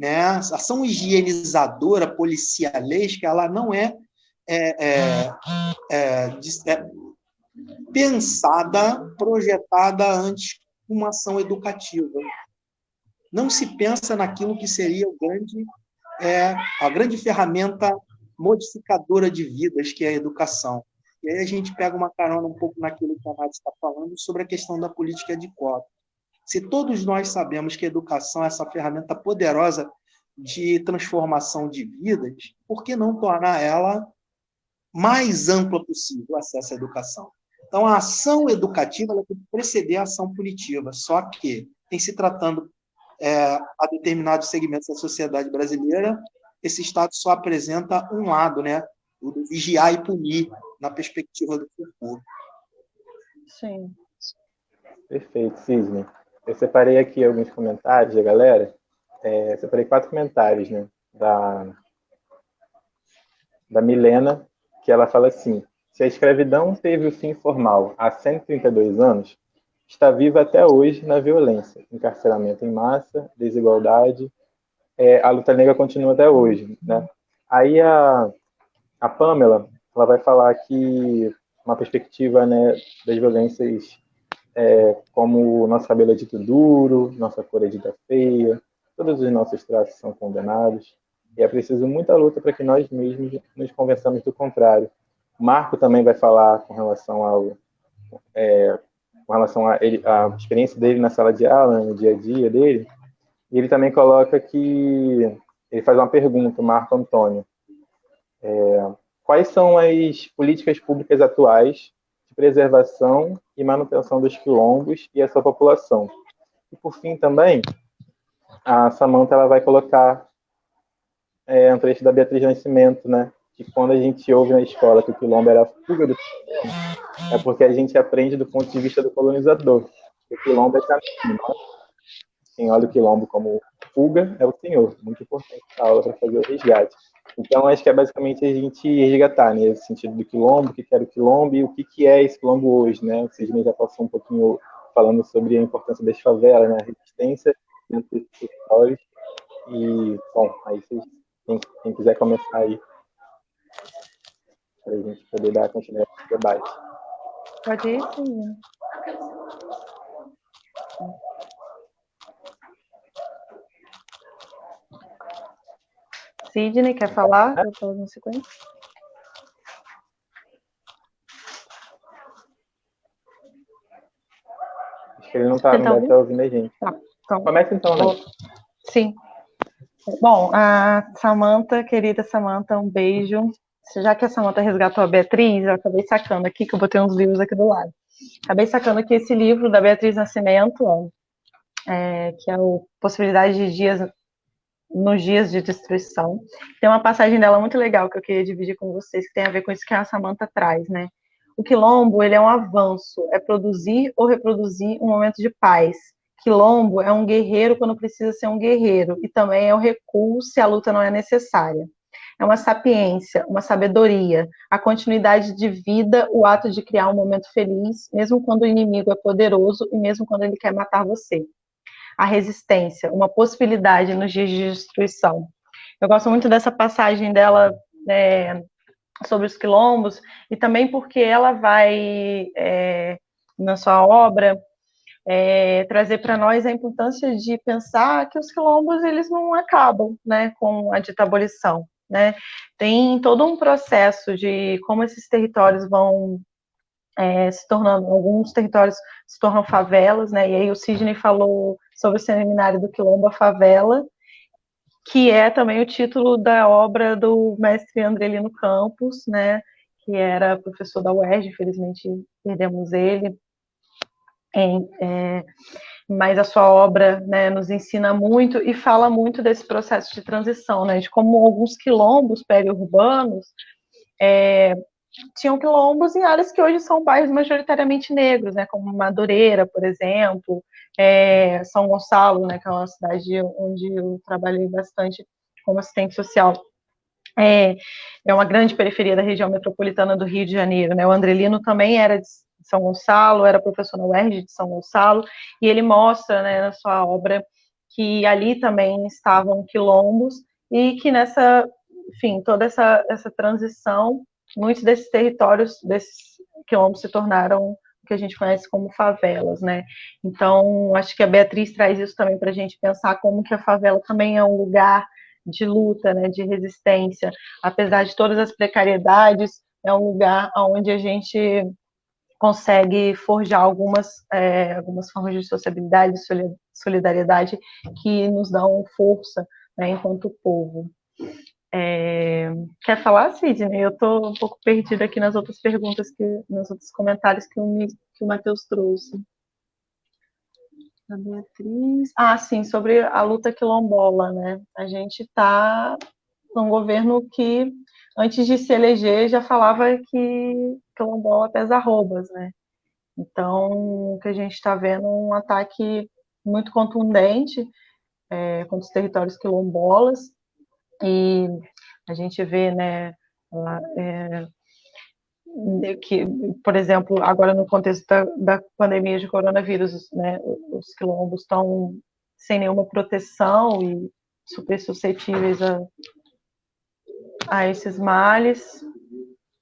A ação higienizadora, policialesca, ela não é pensada, projetada antes uma ação educativa. Não se pensa naquilo que seria a grande ferramenta modificadora de vidas, que é a educação. E aí a gente pega uma carona um pouco naquilo que a Nath está falando sobre a questão da política de cota. Se todos nós sabemos que a educação é essa ferramenta poderosa de transformação de vidas, por que não tornar ela mais ampla possível, o acesso à educação? Então, a ação educativa ela tem que preceder a ação punitiva, só que, em se tratando a determinados segmentos da sociedade brasileira, esse Estado só apresenta um lado, né? O de vigiar e punir, na perspectiva do futuro. Sim. Perfeito, Sidney. Eu separei aqui alguns comentários da galera. Separei 4 comentários, né? Da Milena, que ela fala assim: se a escravidão teve o fim formal há 132 anos, está viva até hoje na violência, encarceramento em massa, desigualdade. A luta negra continua até hoje, né? Aí a Pamela, ela vai falar que uma perspectiva, né, das violências, como nosso cabelo é dito duro, nossa cor é dita feia, todos os nossos traços são condenados, e é preciso muita luta para que nós mesmos nos convençamos do contrário. Marco também vai falar com relação a ele, a experiência dele na sala de aula, no dia a dia dele, e ele também coloca que ele faz uma pergunta, Marco Antônio: quais são as políticas públicas atuais de preservação e manutenção dos quilombos e a sua população? E por fim também, a Samantha ela vai colocar um trecho da Beatriz Nascimento, né? Que quando a gente ouve na escola que o quilombo era a fuga do é porque a gente aprende do ponto de vista do colonizador. O quilombo é caminho. Quem olha o quilombo como fuga é o senhor. Muito importante essa aula para fazer o resgate. Então, acho que é basicamente a gente resgatar, né? O sentido do quilombo, o que era o quilombo e o que é esse quilombo hoje, né? O Sidney já passou um pouquinho falando sobre a importância das favelas, né? A resistência dentro dos territórios. E, bom, aí vocês, quem quiser começar aí, para a gente poder dar continuidade ao debate. Pode ir, sim. Sidney, quer falar? Eu estou no sequência. Acho que ele não deve estar ouvindo a gente. Tá, então, começa então, né? Sim. Bom, a Samantha, querida Samantha, um beijo. Já que a Samantha resgatou a Beatriz, eu acabei sacando aqui, que eu botei uns livros aqui do lado. Acabei sacando aqui esse livro da Beatriz Nascimento, ó, que é o Possibilidade de Dias nos Dias de Destruição. Tem uma passagem dela muito legal que eu queria dividir com vocês, que tem a ver com isso que a Samantha traz, né? O quilombo, ele é um avanço, é produzir ou reproduzir um momento de paz. Quilombo é um guerreiro quando precisa ser um guerreiro, e também é o recuo se a luta não é necessária. É uma sapiência, uma sabedoria, a continuidade de vida, o ato de criar um momento feliz, mesmo quando o inimigo é poderoso e mesmo quando ele quer matar você. A resistência, uma possibilidade nos dias de destruição. Eu gosto muito dessa passagem dela sobre os quilombos, e também porque ela vai, na sua obra, trazer para nós a importância de pensar que os quilombos eles não acabam, né, com a dita abolição, né? Tem todo um processo de como esses territórios vão se tornando, alguns territórios se tornam favelas, né? E aí o Sidney falou sobre o seminário do Quilombo, a Favela, que é também o título da obra do mestre Andrelino Campos, né? Que era professor da UERJ, infelizmente perdemos ele. Mas a sua obra, né, nos ensina muito e fala muito desse processo de transição, né? De como alguns quilombos periurbanos tinham quilombos em áreas que hoje são bairros majoritariamente negros, né, como Madureira, por exemplo, São Gonçalo, né, que é uma cidade onde eu trabalhei bastante como assistente social. É uma grande periferia da região metropolitana do Rio de Janeiro, né? O Andrelino também era de São Gonçalo, era professor na UERJ de São Gonçalo, e ele mostra, né, na sua obra que ali também estavam quilombos e que nessa, enfim, toda essa transição, muitos desses territórios, desses quilombos se tornaram o que a gente conhece como favelas, né? Então, acho que a Beatriz traz isso também para a gente pensar como que a favela também é um lugar de luta, né, de resistência, apesar de todas as precariedades, é um lugar onde a gente consegue forjar algumas formas de sociabilidade, solidariedade que nos dão força, né, enquanto povo. Quer falar, Sidney? Eu estou um pouco perdida aqui nas outras perguntas, nos outros comentários que o Matheus trouxe. A Beatriz. Sim, sobre a luta quilombola, né? A gente está num governo que, antes de se eleger, já falava que quilombola pesa arrobas, né? Então, o que a gente está vendo é um ataque muito contundente contra os territórios quilombolas, e a gente vê, né, que, por exemplo, agora no contexto da pandemia de coronavírus, né, os quilombos estão sem nenhuma proteção e super suscetíveis a esses males.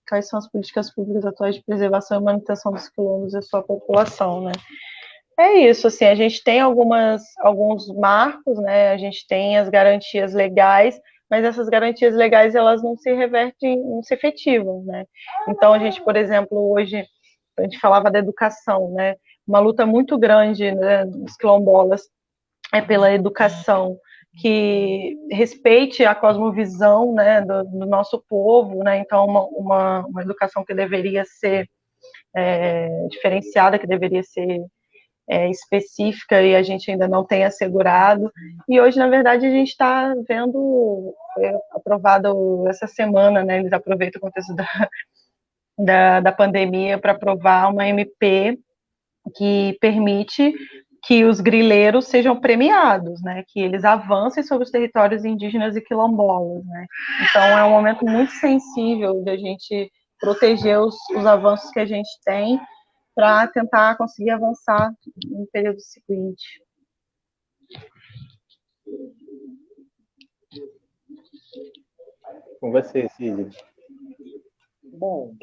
Quais são as políticas públicas atuais de preservação e manutenção dos quilombos e sua população, né? É isso, assim, a gente tem alguns marcos, né? A gente tem as garantias legais, mas essas garantias legais, elas não se revertem, não se efetivam, né? Então, a gente, por exemplo, hoje, a gente falava da educação, né? Uma luta muito grande, né, dos quilombolas é pela educação que respeite a cosmovisão, né, do nosso povo, né? Então, uma educação que deveria ser diferenciada, que deveria ser específica, e a gente ainda não tem assegurado. E hoje, na verdade, a gente está vendo, foi aprovado essa semana, né, eles aproveitam o contexto da pandemia para aprovar uma MP que permite que os grileiros sejam premiados, né, que eles avancem sobre os territórios indígenas e quilombolas, né. Então, é um momento muito sensível de a gente proteger os avanços que a gente tem para tentar conseguir avançar no período seguinte. Com você, Cid. Bom,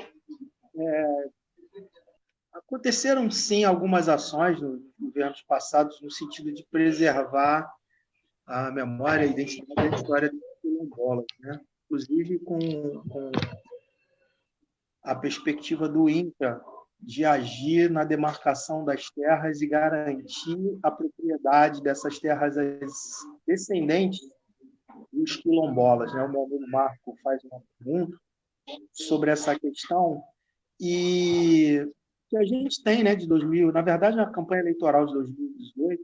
aconteceram sim algumas ações nos governos passados no sentido de preservar a memória, a identidade e a história dos quilombolas, né? Inclusive com a perspectiva do INCRA de agir na demarcação das terras e garantir a propriedade dessas terras às descendentes dos quilombolas, né? O meu amigo Marco faz uma pergunta sobre essa questão, e que a gente tem, né, de 2000, na verdade, na campanha eleitoral de 2018,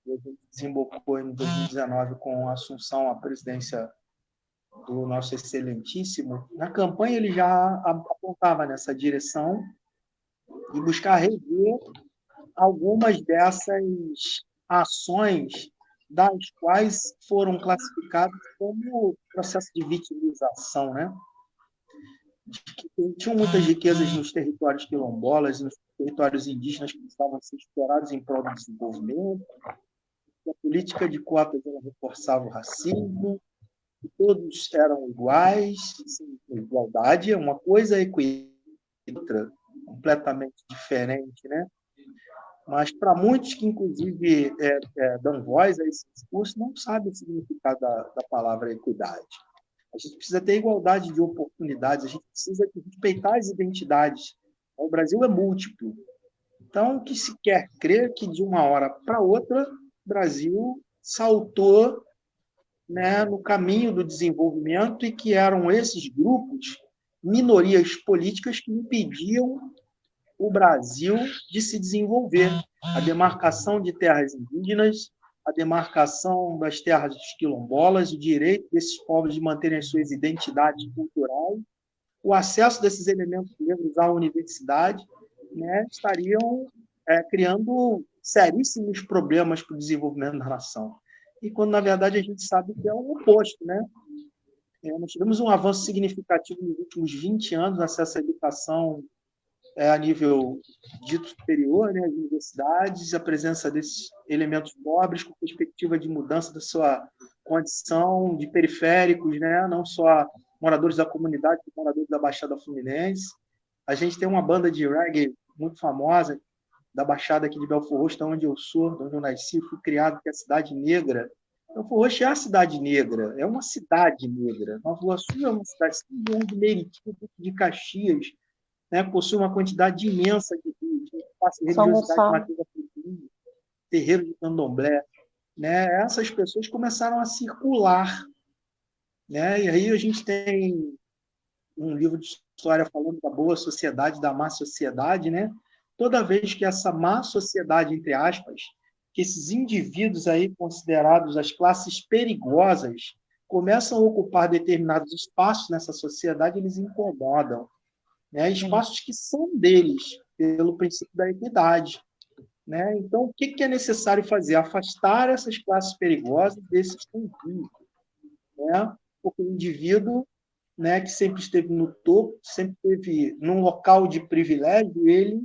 a gente desembocou em 2019 com a assunção à presidência do nosso excelentíssimo. Na campanha ele já apontava nessa direção e buscar rever algumas dessas ações das quais foram classificadas como processo de vitimização, né? Que tinham muitas riquezas nos territórios quilombolas e nos territórios indígenas que estavam a ser explorados em prol do desenvolvimento, que a política de cotas ela reforçava o racismo, que todos eram iguais, sem igualdade, uma coisa é outra completamente diferente, né? Mas para muitos que, inclusive, dão voz a esse discurso, não sabem o significado da palavra equidade. A gente precisa ter igualdade de oportunidades, a gente precisa respeitar as identidades. O Brasil é múltiplo. Então, o que se quer crer que, de uma hora para outra, o Brasil saltou, né, no caminho do desenvolvimento, e que eram esses grupos, minorias políticas, que impediam o Brasil de se desenvolver. A demarcação de terras indígenas, a demarcação das terras dos quilombolas, o direito desses povos de manterem as suas identidades culturais, o acesso desses elementos negros à universidade, né, estariam criando seríssimos problemas para o desenvolvimento da nação. E quando, na verdade, a gente sabe que é o oposto, né? Nós tivemos um avanço significativo nos últimos 20 anos no acesso à educação a nível dito superior, né, as universidades, a presença desses elementos pobres com perspectiva de mudança da sua condição de periféricos, né, não só moradores da comunidade, como moradores da Baixada Fluminense. A gente tem uma banda de reggae muito famosa da Baixada aqui de Belford Roxo, onde eu sou, onde eu nasci, fui criado, que é a Cidade Negra. Belford Roxo é a cidade negra, é uma cidade negra. Nova Iguaçu é uma cidade de Meriti, de Caxias, né, possui uma quantidade imensa de religiosidade, matriz africana, terreiro de candomblé. né, essas pessoas começaram a circular, né? E aí a gente tem um livro de história falando da boa sociedade, da má sociedade, né? Toda vez que essa má sociedade, entre aspas, que esses indivíduos aí considerados as classes perigosas começam a ocupar determinados espaços nessa sociedade, eles incomodam, né? Espaços que são deles, pelo princípio da equidade, né? Então, o que é necessário fazer? Afastar essas classes perigosas desses convívios, né? Porque o indivíduo, né, que sempre esteve no topo, sempre esteve num local de privilégio, ele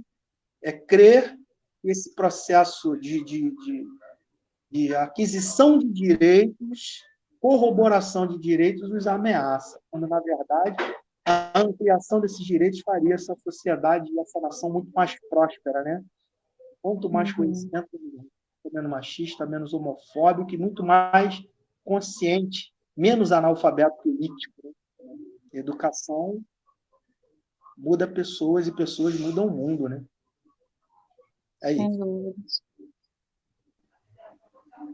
crer que esse processo de aquisição de direitos, corroboração de direitos, os ameaça, quando, na verdade, a ampliação desses direitos faria essa sociedade e essa nação muito mais próspera, né? Quanto mais conhecimento, menos machista, menos homofóbico e muito mais consciente, menos analfabeto político, né? Educação muda pessoas e pessoas mudam o mundo, né? É isso.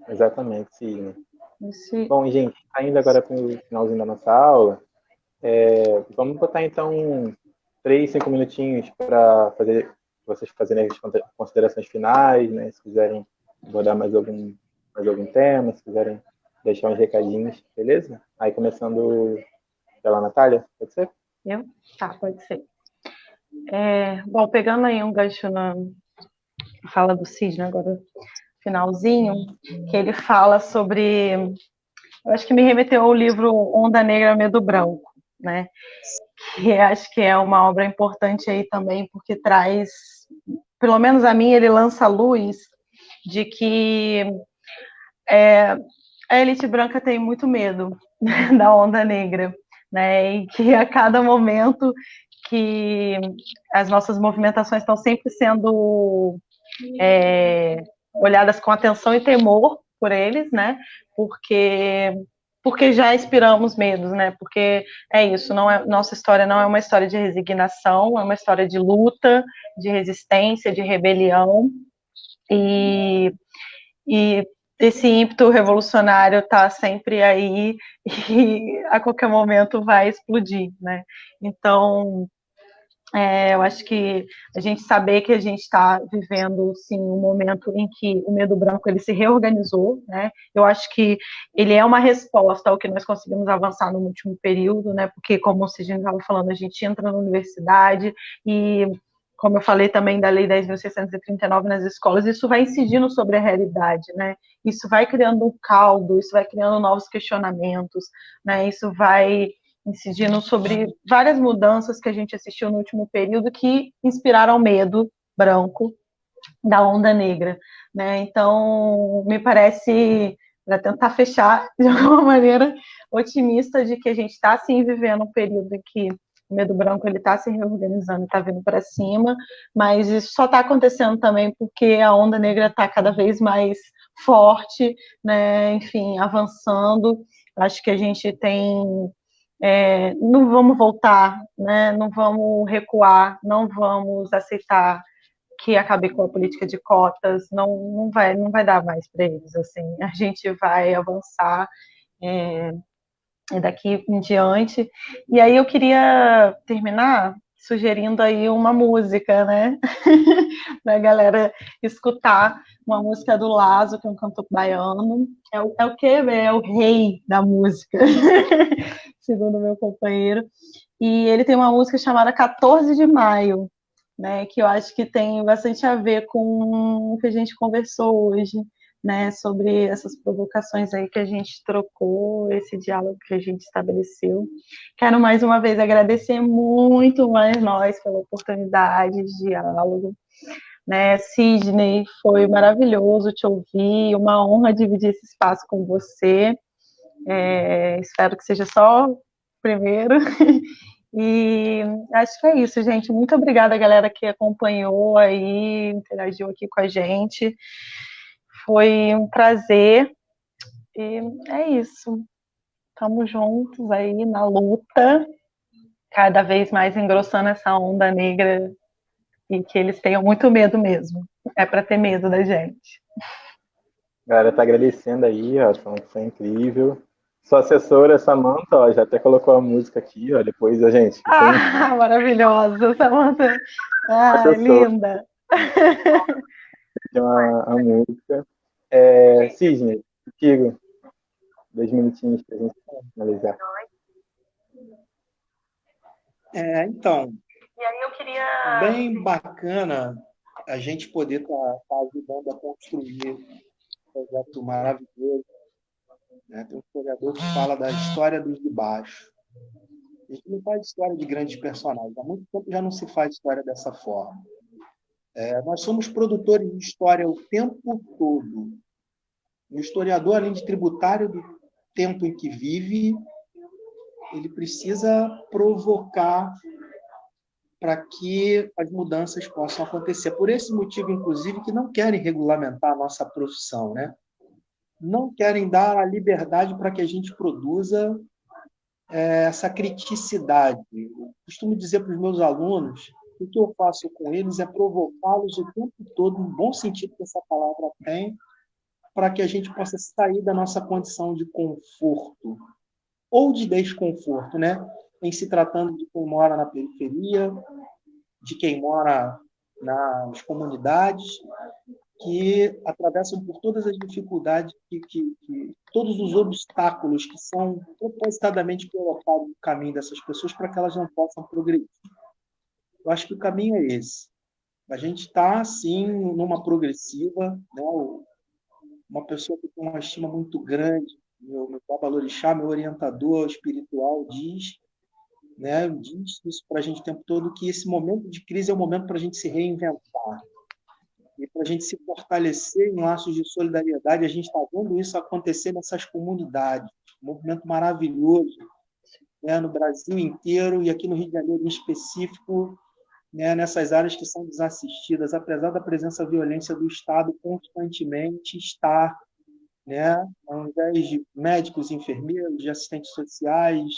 Exatamente, sim. Esse... Bom, gente, ainda agora para o finalzinho da nossa aula, vamos botar então 3, 5 minutinhos para vocês fazerem as considerações finais, né? Se quiserem abordar mais algum tema, se quiserem deixar uns recadinhos, beleza? Aí começando pela Natália, pode ser? Eu? Tá, pode ser. Bom, pegando aí um gancho na fala do Sidney, agora finalzinho, que ele fala sobre... Eu acho que me remeteu ao livro Onda Negra, Medo Branco, né? Que acho que é uma obra importante aí também, porque traz, pelo menos a mim, ele lança a luz de que a elite branca tem muito medo da onda negra, né? E que a cada momento que as nossas movimentações estão sempre sendo olhadas com atenção e temor por eles, né? Porque já inspiramos medos, né? Porque é isso, nossa história não é uma história de resignação, é uma história de luta, de resistência, de rebelião, e esse ímpeto revolucionário está sempre aí e a qualquer momento vai explodir, né? Então, eu acho que a gente saber que a gente está vivendo, sim, um momento em que o medo branco ele se reorganizou, né? Eu acho que ele é uma resposta ao que nós conseguimos avançar no último período, né? Porque, como o Sidney estava falando, a gente entra na universidade e, como eu falei também da Lei 10.639 nas escolas, isso vai incidindo sobre a realidade, né? Isso vai criando um caldo, isso vai criando novos questionamentos, né? Isso vai incidindo sobre várias mudanças que a gente assistiu no último período que inspiraram medo branco da onda negra, né? Então, me parece, para tentar fechar de alguma maneira otimista, de que a gente está sim vivendo um período em que o medo branco ele está se reorganizando, está vindo para cima, mas isso só está acontecendo também porque a onda negra está cada vez mais forte, né? Enfim, avançando. Acho que a gente tem não vamos voltar, né? Não vamos recuar, não vamos aceitar que acabe com a política de cotas, não vai dar mais para eles, assim, a gente vai avançar daqui em diante. E aí eu queria terminar sugerindo aí uma música, né, para a galera escutar, uma música do Lazo, que é um cantor baiano, é o quê? É o rei da música, segundo meu companheiro, e ele tem uma música chamada 14 de Maio, né, que eu acho que tem bastante a ver com o que a gente conversou hoje, né, sobre essas provocações aí que a gente trocou, esse diálogo que a gente estabeleceu. Quero mais uma vez agradecer muito mais nós pela oportunidade de diálogo, né, Sidney, foi maravilhoso te ouvir, uma honra dividir esse espaço com você, espero que seja só o primeiro. E acho que é isso, gente. Muito obrigada, galera, que acompanhou aí, interagiu aqui com a gente. Foi um prazer. E é isso. Estamos juntos aí na luta, cada vez mais engrossando essa onda negra e que eles tenham muito medo mesmo. É para ter medo da gente. A galera tá agradecendo aí, ó, foi incrível. Sua assessora, Samantha, ó, já até colocou a música aqui, ó, depois a gente tem Ah, maravilhosa, Samantha. Ai, assessora, linda. tem a música. Cisne, contigo, 2 minutinhos pra gente finalizar. Então, E aí eu queria. bem bacana a gente poder estar ajudando a construir um projeto maravilhoso. Né? Tem um historiador que fala da história dos de baixo. A gente não faz história de grandes personagens. Há muito tempo já não se faz história dessa forma. Nós somos produtores de história o tempo todo. O historiador, além de tributário do tempo em que vive, ele precisa provocar para que as mudanças possam acontecer. Por esse motivo, inclusive, que não querem regulamentar a nossa profissão, né? Não querem dar a liberdade para que a gente produza essa criticidade. Eu costumo dizer para os meus alunos que o que eu faço com eles é provocá-los o tempo todo, no bom sentido que essa palavra tem, para que a gente possa sair da nossa condição de conforto ou de desconforto, né? Em se tratando de quem mora na periferia, de quem mora nas comunidades, que atravessam por todas as dificuldades, todos os obstáculos que são propositadamente colocados no caminho dessas pessoas para que elas não possam progredir. Eu acho que o caminho é esse. A gente está, sim, numa progressiva, né? Uma pessoa que tem uma estima muito grande, meu Baba Lorixá, meu orientador espiritual, diz isso para a gente o tempo todo, que esse momento de crise é o momento para a gente se reinventar. E para a gente se fortalecer em laços de solidariedade, a gente está vendo isso acontecer nessas comunidades. Um movimento maravilhoso, né, no Brasil inteiro e aqui no Rio de Janeiro em específico, né, nessas áreas que são desassistidas, apesar da presença violência do Estado constantemente estar, né, ao invés de médicos, enfermeiros, de assistentes sociais,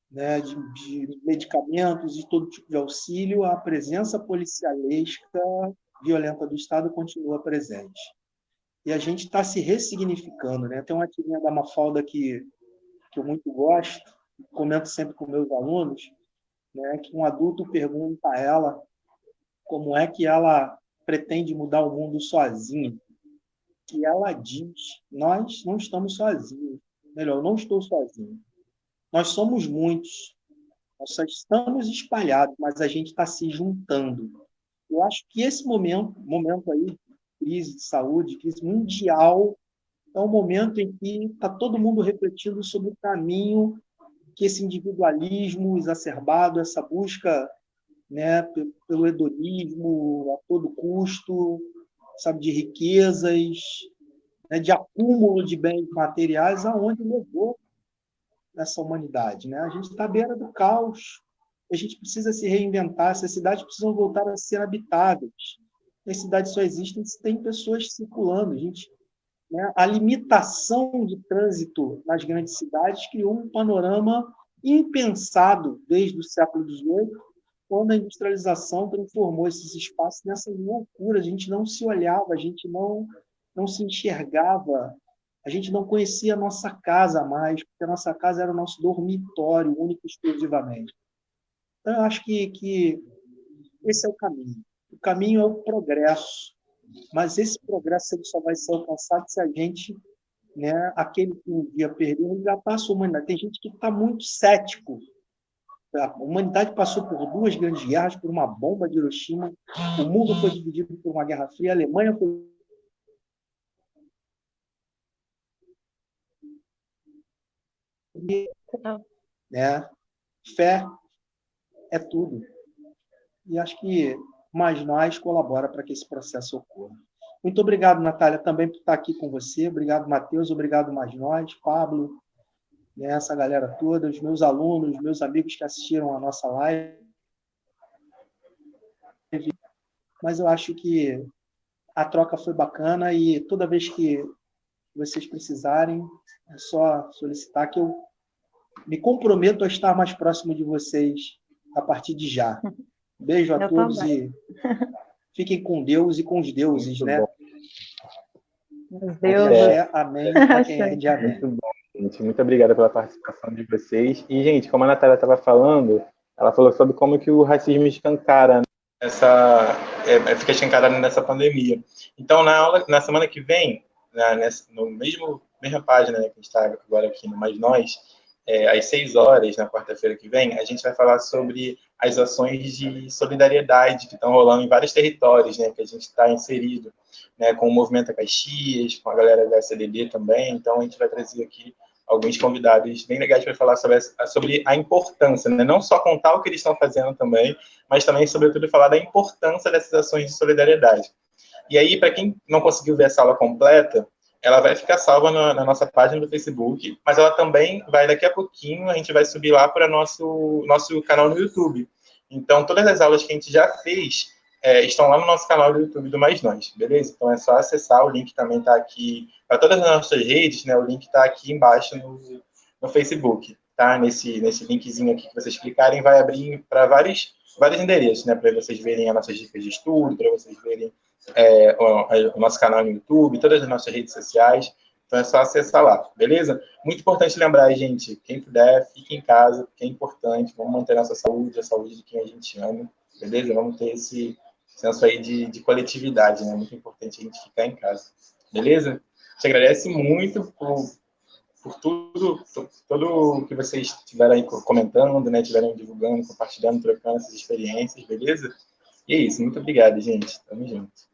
né, de medicamentos e todo tipo de auxílio, a presença policialesca violenta do Estado continua presente. E a gente está se ressignificando. Né? Tem uma tirinha da Mafalda que eu muito gosto, comento sempre com meus alunos, né, que um adulto pergunta a ela como é que ela pretende mudar o mundo sozinha. E ela diz, nós não estamos sozinhos. Melhor, eu não estou sozinho. Nós somos muitos. Nós só estamos espalhados, mas a gente está se juntando. Eu acho que esse momento aí, de crise de saúde, crise mundial, é um momento em que está todo mundo refletindo sobre o caminho que esse individualismo exacerbado, essa busca, né, pelo hedonismo a todo custo, sabe, de riquezas, né, de acúmulo de bens materiais, aonde levou essa humanidade. Né? A gente está à beira do caos. A gente precisa se reinventar. Essas cidades precisam voltar a ser habitáveis. As cidades só existem se tem pessoas circulando. A limitação de trânsito nas grandes cidades criou um panorama impensado desde o século XVIII, quando a industrialização transformou esses espaços nessa loucura. A gente não se olhava, a gente não se enxergava, a gente não conhecia a nossa casa mais, porque a nossa casa era o nosso dormitório, único e exclusivamente. Então, eu acho que esse é o caminho. O caminho é o progresso, mas esse progresso ele só vai ser alcançado se a gente, né, aquele que um dia perdeu, resgatar a sua humanidade. Tem gente que está muito cético. A humanidade passou por 2 grandes guerras, por uma bomba de Hiroshima, o mundo foi dividido por uma guerra fria, a Alemanha foi... Né? Fé é tudo. E acho que mais nós colabora para que esse processo ocorra. Muito obrigado, Natália, também por estar aqui com você. Obrigado, Matheus. Obrigado, mais nós, Pablo, né, essa galera toda, os meus alunos, meus amigos que assistiram a nossa live. Mas eu acho que a troca foi bacana e toda vez que vocês precisarem, é só solicitar que eu me comprometo a estar mais próximo de vocês a partir de já. Beijo a todos também. E fiquem com Deus e com os deuses, né? Mas Deus. Axé, amém, para quem é de amém. Muito bom, gente. Muito obrigado pela participação de vocês. E, gente, como a Natália estava falando, ela falou sobre como que o racismo escancara, né, fica escancarado nessa pandemia. Então, na semana que vem, no mesma página, né, que a gente está agora aqui no Mais Nós, às 6 horas, na quarta-feira que vem, a gente vai falar sobre as ações de solidariedade que estão rolando em vários territórios, né, que a gente está inserido, né, com o Movimento Caxias, com a galera da CDD também. Então, a gente vai trazer aqui alguns convidados bem legais para falar sobre a importância, né, não só contar o que eles estão fazendo também, mas também, sobretudo, falar da importância dessas ações de solidariedade. E aí, para quem não conseguiu ver essa aula completa, ela vai ficar salva na nossa página do Facebook, mas ela também vai, daqui a pouquinho, a gente vai subir lá para nosso canal no YouTube. Então, todas as aulas que a gente já fez estão lá no nosso canal do YouTube do Mais Nós, beleza? Então, é só acessar, o link também está aqui, para todas as nossas redes, né, o link está aqui embaixo no Facebook, tá? Nesse linkzinho aqui que vocês clicarem, vai abrir para vários endereços, né, para vocês verem as nossas dicas de estudo, para vocês verem o nosso canal no YouTube, todas as nossas redes sociais. Então é só acessar lá, beleza? Muito importante lembrar, gente, quem puder, fique em casa, porque é importante, vamos manter nossa saúde, a saúde de quem a gente ama, beleza? Vamos ter esse senso aí de coletividade, né? Muito importante a gente ficar em casa, beleza? Te agradeço muito por tudo que vocês estiveram aí comentando, né? Estiveram divulgando, compartilhando, trocando essas experiências, beleza? E é isso, muito obrigado, gente. Tamo junto.